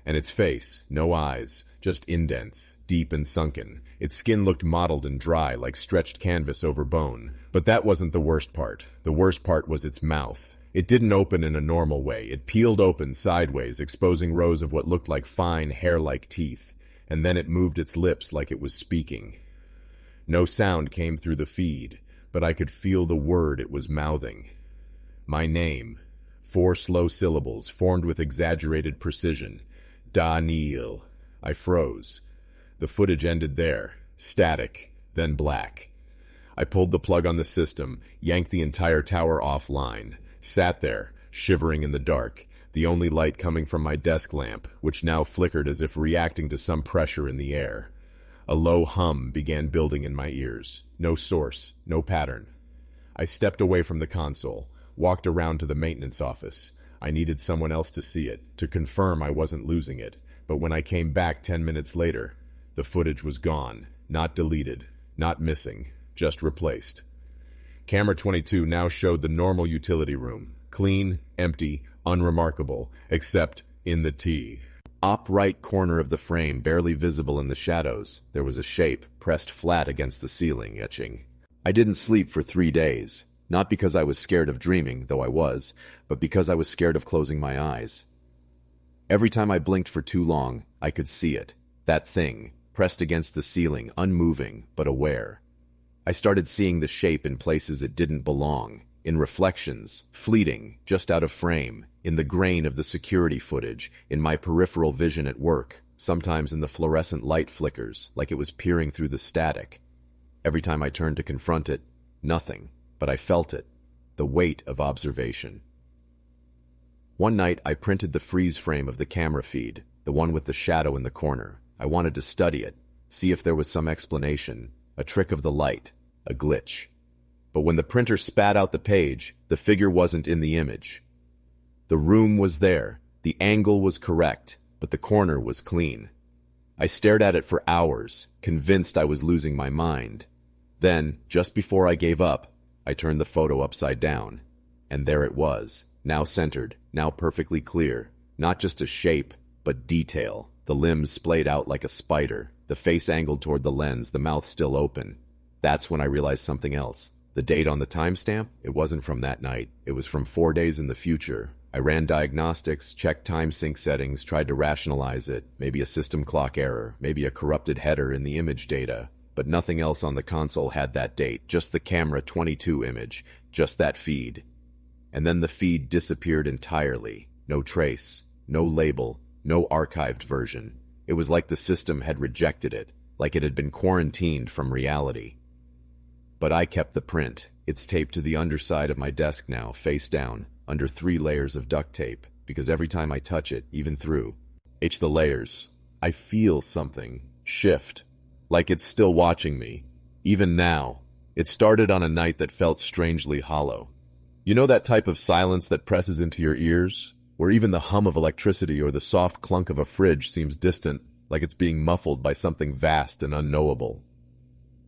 And its face, no eyes, just indents, deep and sunken. Its skin looked mottled and dry, like stretched canvas over bone. But that wasn't the worst part. The worst part was its mouth. It didn't open in a normal way. It peeled open sideways, exposing rows of what looked like fine, hair-like teeth. And then it moved its lips like it was speaking. No sound came through the feed, but I could feel the word it was mouthing. My name. 4 slow syllables, formed with exaggerated precision. Daniel. I froze. The footage ended there. Static, then black. I pulled the plug on the system, yanked the entire tower offline, sat there, shivering in the dark, the only light coming from my desk lamp, which now flickered as if reacting to some pressure in the air. A low hum began building in my ears. No source, no pattern. I stepped away from the console, walked around to the maintenance office. I needed someone else to see it, to confirm I wasn't losing it. But when I came back 10 minutes later, the footage was gone. Not deleted, not missing, just replaced. Camera 22 now showed the normal utility room. Clean, empty, unremarkable, except in the T. Op right corner of the frame, barely visible in the shadows, there was a shape pressed flat against the ceiling, etching. I didn't sleep for 3 days. Not because I was scared of dreaming, though I was, but because I was scared of closing my eyes. Every time I blinked for too long, I could see it. That thing, pressed against the ceiling, unmoving, but aware. I started seeing the shape in places it didn't belong, in reflections, fleeting, just out of frame, in the grain of the security footage, in my peripheral vision at work, sometimes in the fluorescent light flickers, like it was peering through the static. Every time I turned to confront it, nothing. But I felt it, the weight of observation. One night, I printed the freeze frame of the camera feed, the one with the shadow in the corner. I wanted to study it, see if there was some explanation, a trick of the light, a glitch. But when the printer spat out the page, the figure wasn't in the image. The room was there, the angle was correct, but the corner was clean. I stared at it for hours, convinced I was losing my mind. Then, just before I gave up, I turned the photo upside down, and there it was, now centered, now perfectly clear. Not just a shape, but detail. The limbs splayed out like a spider, the face angled toward the lens, the mouth still open. That's when I realized something else. The date on the timestamp, it wasn't from that night. It was from 4 days in the future. I ran diagnostics, checked time sync settings, tried to rationalize it. Maybe a system clock error, maybe a corrupted header in the image data. But nothing else on the console had that date, just the camera 22 image, just that feed. And then the feed disappeared entirely. No trace, no label, no archived version. It was like the system had rejected it, like it had been quarantined from reality. But I kept the print. It's taped to the underside of my desk now, face down, under 3 layers of duct tape, because every time I touch it, even through the layers, I feel something shift. Like it's still watching me, even now. It started on a night that felt strangely hollow. You know that type of silence that presses into your ears, where even the hum of electricity or the soft clunk of a fridge seems distant, like it's being muffled by something vast and unknowable.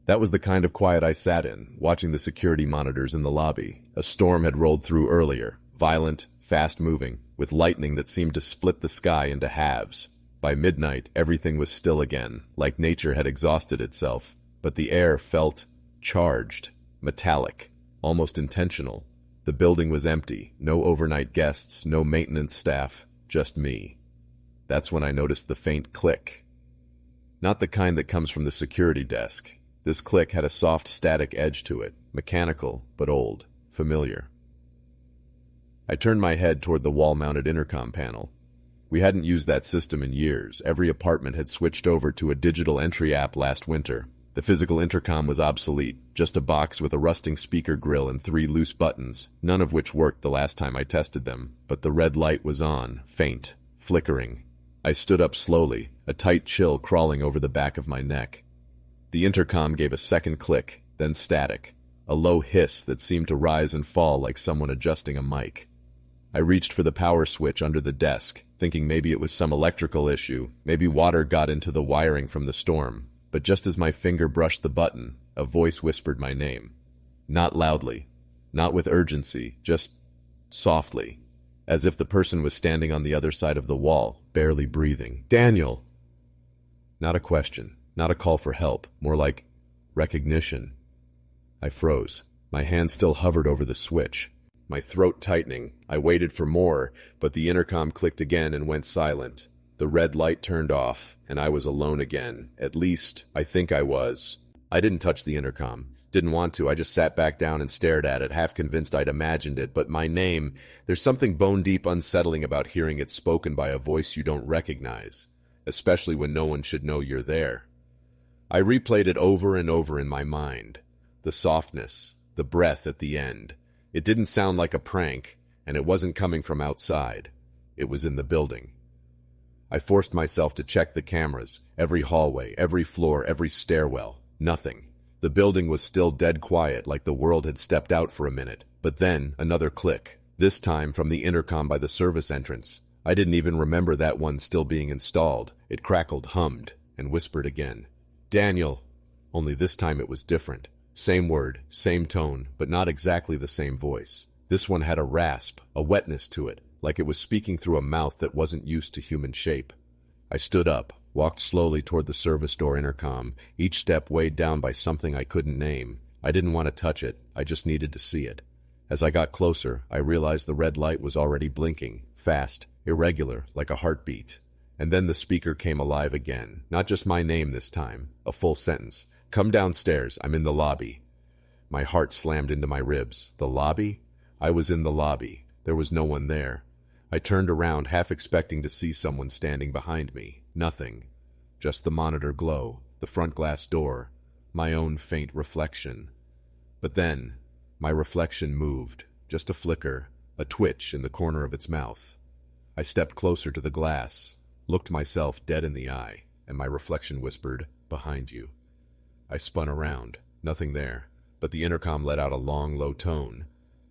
That was the kind of quiet I sat in, watching the security monitors in the lobby. A storm had rolled through earlier, violent, fast-moving, with lightning that seemed to split the sky into halves. By midnight, everything was still again, like nature had exhausted itself, but the air felt charged, metallic, almost intentional. The building was empty, no overnight guests, no maintenance staff, just me. That's when I noticed the faint click. Not the kind that comes from the security desk. This click had a soft static edge to it, mechanical, but old, familiar. I turned my head toward the wall-mounted intercom panel. We hadn't used that system in years. Every apartment had switched over to a digital entry app last winter. The physical intercom was obsolete, just a box with a rusting speaker grill and 3 loose buttons, none of which worked the last time I tested them. But the red light was on, faint, flickering. I stood up slowly, a tight chill crawling over the back of my neck. The intercom gave a second click, then static, a low hiss that seemed to rise and fall like someone adjusting a mic. I reached for the power switch under the desk, thinking maybe it was some electrical issue, maybe water got into the wiring from the storm. But just as my finger brushed the button, a voice whispered my name. Not loudly, not with urgency, just softly, as if the person was standing on the other side of the wall, barely breathing. Daniel! Not a question, not a call for help, more like recognition. I froze. My hand still hovered over the switch. My throat tightening. I waited for more, but the intercom clicked again and went silent. The red light turned off, and I was alone again. At least, I think I was. I didn't touch the intercom. Didn't want to. I just sat back down and stared at it, half convinced I'd imagined it. But my name, there's something bone-deep unsettling about hearing it spoken by a voice you don't recognize, especially when no one should know you're there. I replayed it over and over in my mind. The softness, the breath at the end. It didn't sound like a prank, and it wasn't coming from outside. It was in the building. I forced myself to check the cameras, every hallway, every floor, every stairwell. Nothing. The building was still dead quiet, like the world had stepped out for a minute. But then, another click. This time from the intercom by the service entrance. I didn't even remember that one still being installed. It crackled, hummed, and whispered again. Daniel. Only this time it was different. Same word, same tone, but not exactly the same voice. This one had a rasp, a wetness to it, like it was speaking through a mouth that wasn't used to human shape. I stood up, walked slowly toward the service door intercom, each step weighed down by something I couldn't name. I didn't want to touch it, I just needed to see it. As I got closer, I realized the red light was already blinking, fast, irregular, like a heartbeat. And then the speaker came alive again, not just my name this time, a full sentence. Come downstairs, I'm in the lobby. My heart slammed into my ribs. The lobby? I was in the lobby. There was no one there. I turned around, half expecting to see someone standing behind me. Nothing. Just the monitor glow, the front glass door, my own faint reflection. But then, my reflection moved, just a flicker, a twitch in the corner of its mouth. I stepped closer to the glass, looked myself dead in the eye, and my reflection whispered, "Behind you." I spun around. Nothing there, but the intercom let out a long, low tone.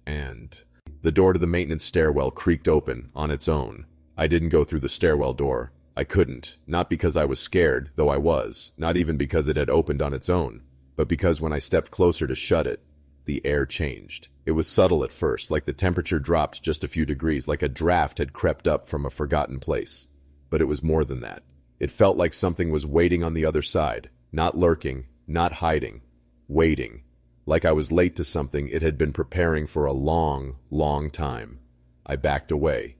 And the door to the maintenance stairwell creaked open, on its own. I didn't go through the stairwell door. I couldn't, not because I was scared, though I was, not even because it had opened on its own, but because when I stepped closer to shut it, the air changed. It was subtle at first, like the temperature dropped just a few degrees, like a draft had crept up from a forgotten place. But it was more than that. It felt like something was waiting on the other side, not lurking, not hiding, waiting. Like I was late to something it had been preparing for a long, long time. I backed away.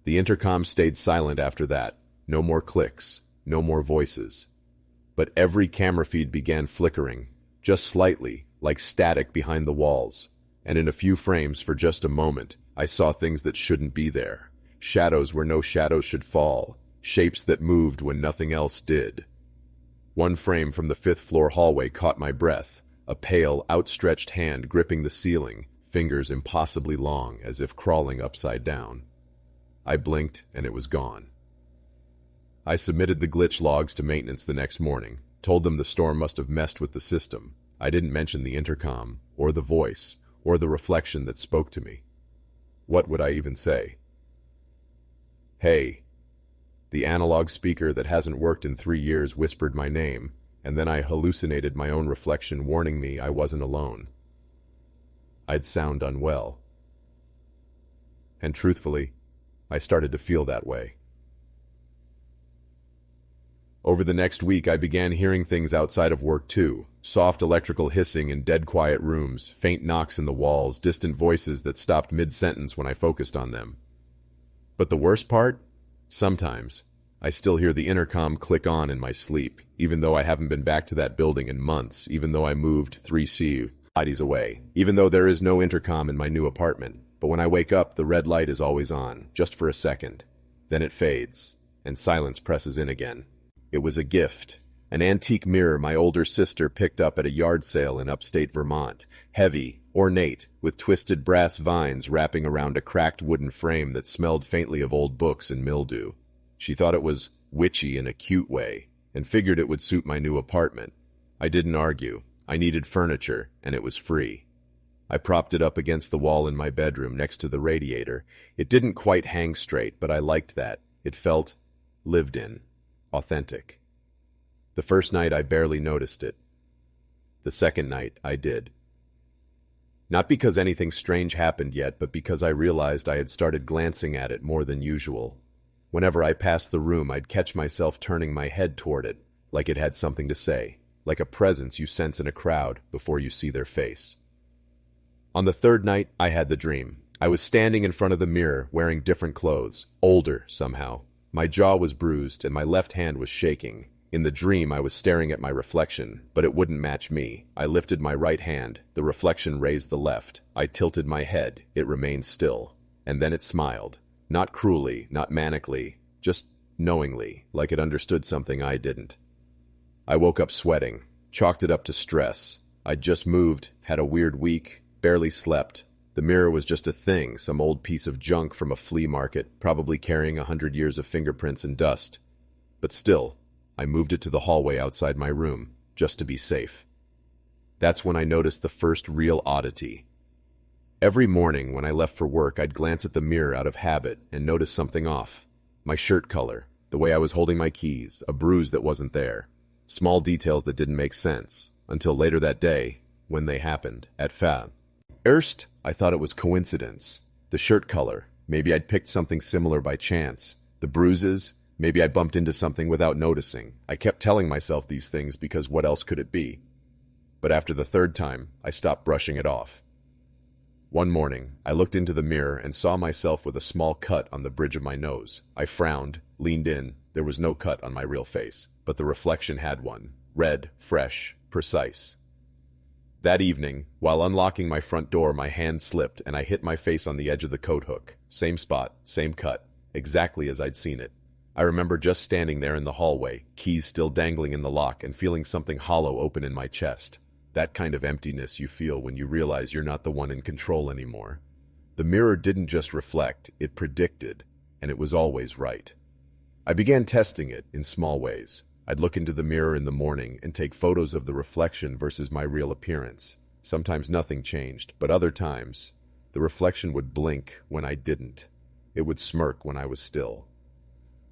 The intercom stayed silent after that. No more clicks, no more voices. But every camera feed began flickering, just slightly, like static behind the walls. And in a few frames, for just a moment, I saw things that shouldn't be there. Shadows where no shadows should fall. Shapes that moved when nothing else did. One frame from the 5th floor hallway caught my breath, a pale, outstretched hand gripping the ceiling, fingers impossibly long, as if crawling upside down. I blinked, and it was gone. I submitted the glitch logs to maintenance the next morning, told them the storm must have messed with the system. I didn't mention the intercom, or the voice, or the reflection that spoke to me. What would I even say? Hey. The analog speaker that hasn't worked in 3 years whispered my name, and then I hallucinated my own reflection warning me I wasn't alone. I'd sound unwell. And truthfully, I started to feel that way. Over the next week, I began hearing things outside of work too. Soft electrical hissing in dead quiet rooms, faint knocks in the walls, distant voices that stopped mid-sentence when I focused on them. But the worst part? Sometimes, I still hear the intercom click on in my sleep, even though I haven't been back to that building in months, even though I moved 3 cities away, even though there is no intercom in my new apartment. But when I wake up, the red light is always on, just for a second. Then it fades, and silence presses in again. It was a gift, an antique mirror my older sister picked up at a yard sale in upstate Vermont, heavy, ornate, with twisted brass vines wrapping around a cracked wooden frame that smelled faintly of old books and mildew. She thought it was witchy in a cute way, and figured it would suit my new apartment. I didn't argue. I needed furniture, and it was free. I propped it up against the wall in my bedroom next to the radiator. It didn't quite hang straight, but I liked that. It felt lived in. Authentic. The first night I barely noticed it. The second night I did. Not because anything strange happened yet, but because I realized I had started glancing at it more than usual. Whenever I passed the room, I'd catch myself turning my head toward it, like it had something to say, like a presence you sense in a crowd before you see their face. On the third night, I had the dream. I was standing in front of the mirror, wearing different clothes, older somehow. My jaw was bruised and my left hand was shaking. In the dream, I was staring at my reflection, but it wouldn't match me. I lifted my right hand. The reflection raised the left. I tilted my head. It remained still. And then it smiled. Not cruelly, not manically, just knowingly, like it understood something I didn't. I woke up sweating, chalked it up to stress. I'd just moved, had a weird week, barely slept. The mirror was just a thing, some old piece of junk from a flea market, probably carrying 100 years of fingerprints and dust. But still, I moved it to the hallway outside my room, just to be safe. That's when I noticed the first real oddity. Every morning when I left for work, I'd glance at the mirror out of habit and notice something off. My shirt color, the way I was holding my keys, a bruise that wasn't there. Small details that didn't make sense, until later that day, when they happened, at FAB. Erst, I thought it was coincidence. The shirt color, maybe I'd picked something similar by chance. The bruises, maybe I bumped into something without noticing. I kept telling myself these things because what else could it be? But after the third time, I stopped brushing it off. One morning, I looked into the mirror and saw myself with a small cut on the bridge of my nose. I frowned, leaned in. There was no cut on my real face, but the reflection had one. Red, fresh, precise. That evening, while unlocking my front door, my hand slipped and I hit my face on the edge of the coat hook. Same spot, same cut, exactly as I'd seen it. I remember just standing there in the hallway, keys still dangling in the lock, and feeling something hollow open in my chest. That kind of emptiness you feel when you realize you're not the one in control anymore. The mirror didn't just reflect, it predicted, and it was always right. I began testing it in small ways. I'd look into the mirror in the morning and take photos of the reflection versus my real appearance. Sometimes nothing changed, but other times, the reflection would blink when I didn't. It would smirk when I was still.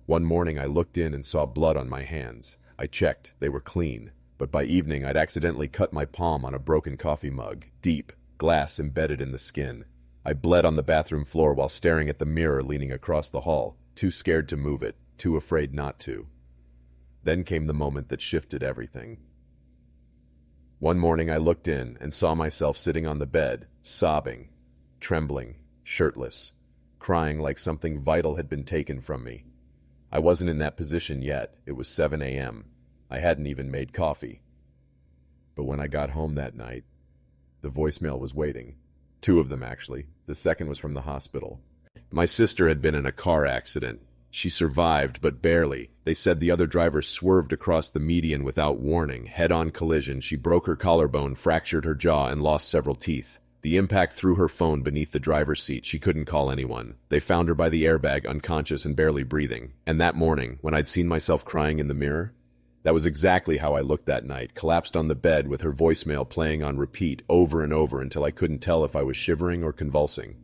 One morning I looked in and saw blood on my hands. I checked, they were clean, but by evening I'd accidentally cut my palm on a broken coffee mug, deep, glass embedded in the skin. I bled on the bathroom floor while staring at the mirror leaning across the hall, too scared to move it, too afraid not to. Then came the moment that shifted everything. One morning I looked in and saw myself sitting on the bed, sobbing, trembling, shirtless, crying like something vital had been taken from me. I wasn't in that position yet. It was 7 a.m. I hadn't even made coffee. But when I got home that night, the voicemail was waiting. 2 of them, actually. The second was from the hospital. My sister had been in a car accident. She survived, but barely. They said the other driver swerved across the median without warning. Head-on collision. She broke her collarbone, fractured her jaw, and lost several teeth. The impact threw her phone beneath the driver's seat. She couldn't call anyone. They found her by the airbag, unconscious and barely breathing. And that morning, when I'd seen myself crying in the mirror, that was exactly how I looked that night, collapsed on the bed with her voicemail playing on repeat over and over until I couldn't tell if I was shivering or convulsing.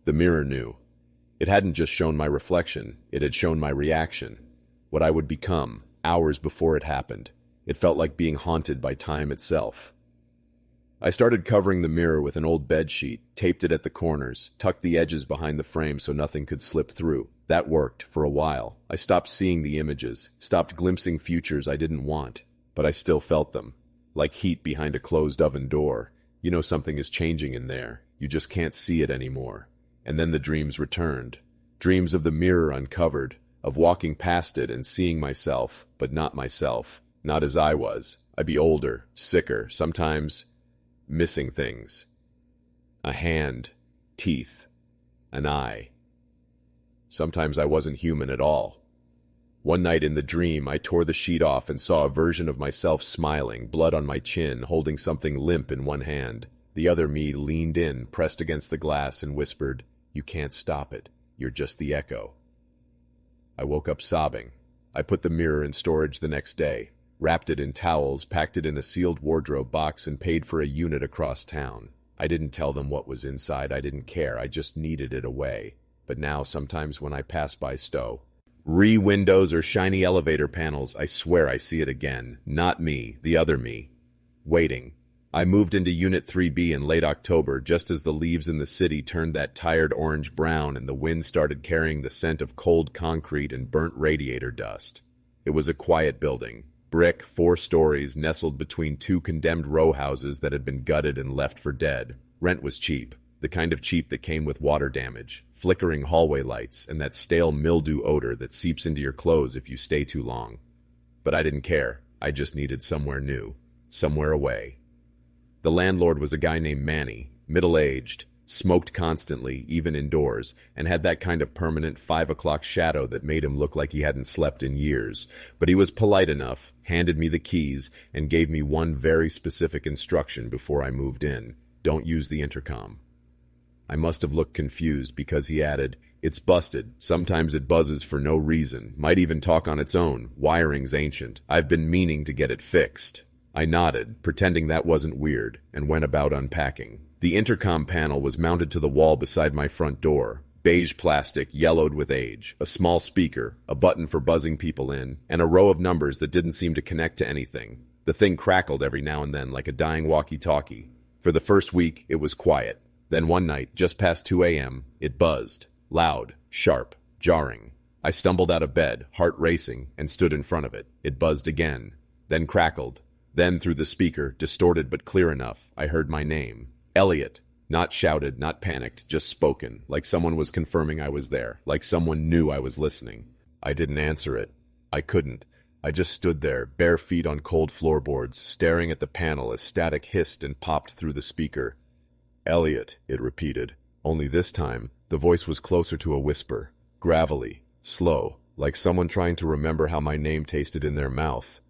The mirror knew. It hadn't just shown my reflection, it had shown my reaction. What I would become, hours before it happened. It felt like being haunted by time itself. I started covering the mirror with an old bed sheet, taped it at the corners, tucked the edges behind the frame so nothing could slip through. That worked, for a while. I stopped seeing the images, stopped glimpsing futures I didn't want, but I still felt them. Like heat behind a closed oven door. You know something is changing in there. You just can't see it anymore. And then the dreams returned. Dreams of the mirror uncovered, of walking past it and seeing myself, but not myself. Not as I was. I'd be older, sicker, sometimes missing things. A hand, teeth, an eye. Sometimes I wasn't human at all. One night in the dream, I tore the sheet off and saw a version of myself smiling, blood on my chin, holding something limp in one hand. The other me leaned in, pressed against the glass, and whispered, "You can't stop it. You're just the echo." I woke up sobbing. I put the mirror in storage the next day, wrapped it in towels, packed it in a sealed wardrobe box, and paid for a unit across town. I didn't tell them what was inside. I didn't care. I just needed it away. But now, sometimes when I pass by windows or shiny elevator panels, I swear I see it again. Not me, the other me. Waiting. I moved into Unit 3B in late October, just as the leaves in the city turned that tired orange-brown and the wind started carrying the scent of cold concrete and burnt radiator dust. It was a quiet building. Brick, 4 stories, nestled between 2 condemned row houses that had been gutted and left for dead. Rent was cheap. The kind of cheap that came with water damage, flickering hallway lights, and that stale mildew odor that seeps into your clothes if you stay too long. But I didn't care. I just needed somewhere new, somewhere away. The landlord was a guy named Manny, middle-aged, smoked constantly, even indoors, and had that kind of permanent 5 o'clock shadow that made him look like he hadn't slept in years. But he was polite enough, handed me the keys, and gave me one very specific instruction before I moved in. Don't use the intercom. I must have looked confused because he added, "It's busted. Sometimes it buzzes for no reason. Might even talk on its own. Wiring's ancient. I've been meaning to get it fixed." I nodded, pretending that wasn't weird, and went about unpacking. The intercom panel was mounted to the wall beside my front door. Beige plastic, yellowed with age. A small speaker, a button for buzzing people in, and a row of numbers that didn't seem to connect to anything. The thing crackled every now and then like a dying walkie-talkie. For the first week, it was quiet. Then one night, just past 2 a.m., it buzzed. Loud, sharp, jarring. I stumbled out of bed, heart racing, and stood in front of it. It buzzed again, then crackled. Then through the speaker, distorted but clear enough, I heard my name. Elliot. Not shouted, not panicked, just spoken, like someone was confirming I was there, like someone knew I was listening. I didn't answer it. I couldn't. I just stood there, bare feet on cold floorboards, staring at the panel as static hissed and popped through the speaker. "Elliot," it repeated. Only this time, the voice was closer to a whisper. Gravelly, slow, like someone trying to remember how my name tasted in their mouth.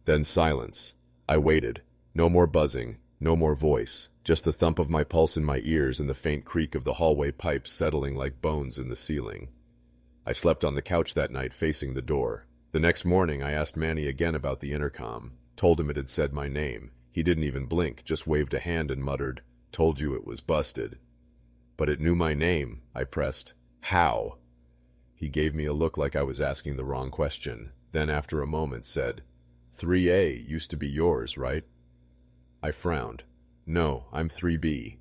Then silence. I waited. No more buzzing, no more voice, just the thump of my pulse in my ears and the faint creak of the hallway pipes settling like bones in the ceiling. I slept on the couch that night facing the door. The next morning, I asked Manny again about the intercom, told him it had said my name. He didn't even blink, just waved a hand and muttered, "Told you it was busted." "But it knew my name," I pressed. "How?" He gave me a look like I was asking the wrong question, then after a moment said, 3A used to be yours, right?" I frowned. "No, I'm 3B.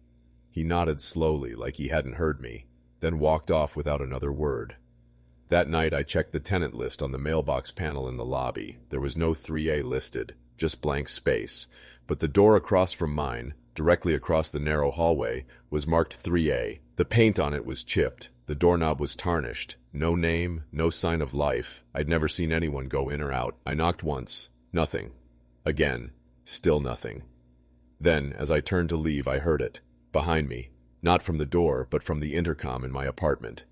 He nodded slowly, like he hadn't heard me, then walked off without another word. That night I checked the tenant list on the mailbox panel in the lobby. There was no 3A listed, just blank space. But the door across from mine, directly across the narrow hallway, was marked 3A. The paint on it was chipped. The doorknob was tarnished. No name, no sign of life. I'd never seen anyone go in or out. I knocked once. Nothing. Again. Still nothing. Then, as I turned to leave, I heard it. Behind me. Not from the door, but from the intercom in my apartment.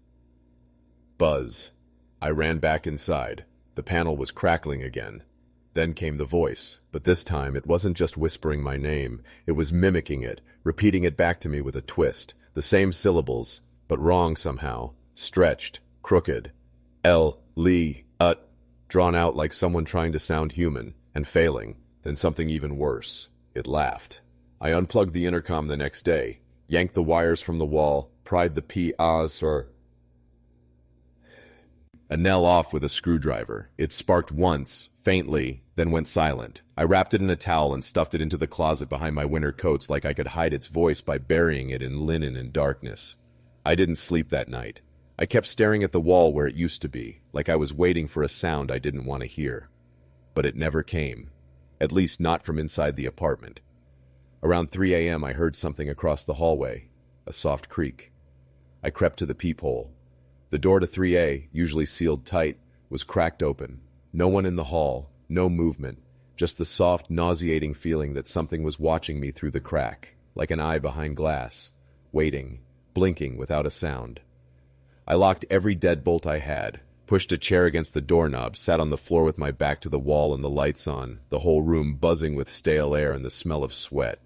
Buzz. I ran back inside. The panel was crackling again. Then came the voice, but this time it wasn't just whispering my name. It was mimicking it, repeating it back to me with a twist. The same syllables, but wrong somehow. Stretched, crooked. Drawn out like someone trying to sound human, and failing. Then something even worse. It laughed. I unplugged the intercom the next day, yanked the wires from the wall, pried the PAs or A nail off with a screwdriver. It sparked once, faintly, then went silent. I wrapped it in a towel and stuffed it into the closet behind my winter coats like I could hide its voice by burying it in linen and darkness. I didn't sleep that night. I kept staring at the wall where it used to be, like I was waiting for a sound I didn't want to hear. But it never came. At least not from inside the apartment. Around 3 a.m. I heard something across the hallway. A soft creak. I crept to the peephole. The door to 3A, usually sealed tight, was cracked open. No one in the hall, no movement, just the soft, nauseating feeling that something was watching me through the crack, like an eye behind glass, waiting, blinking without a sound. I locked every deadbolt I had, pushed a chair against the doorknob, sat on the floor with my back to the wall and the lights on, the whole room buzzing with stale air and the smell of sweat.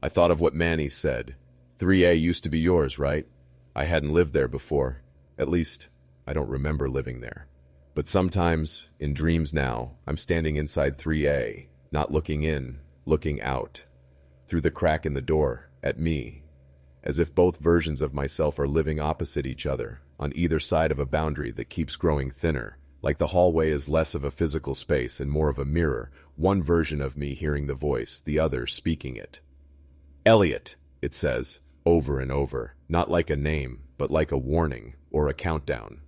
I thought of what Manny said. 3A used to be yours, right? I hadn't lived there before. At least, I don't remember living there. But sometimes, in dreams now, I'm standing inside 3A, not looking in, looking out, through the crack in the door, at me, as if both versions of myself are living opposite each other, on either side of a boundary that keeps growing thinner, like the hallway is less of a physical space and more of a mirror, one version of me hearing the voice, the other speaking it. Elliot, it says, over and over, not like a name, but like a warning or a countdown.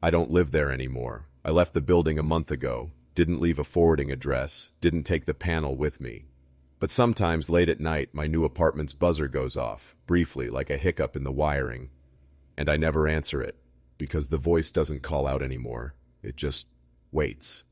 I don't live there anymore. I left the building a month ago, didn't leave a forwarding address, didn't take the panel with me. But sometimes late at night, my new apartment's buzzer goes off, briefly like a hiccup in the wiring. And I never answer it, because the voice doesn't call out anymore. It just waits.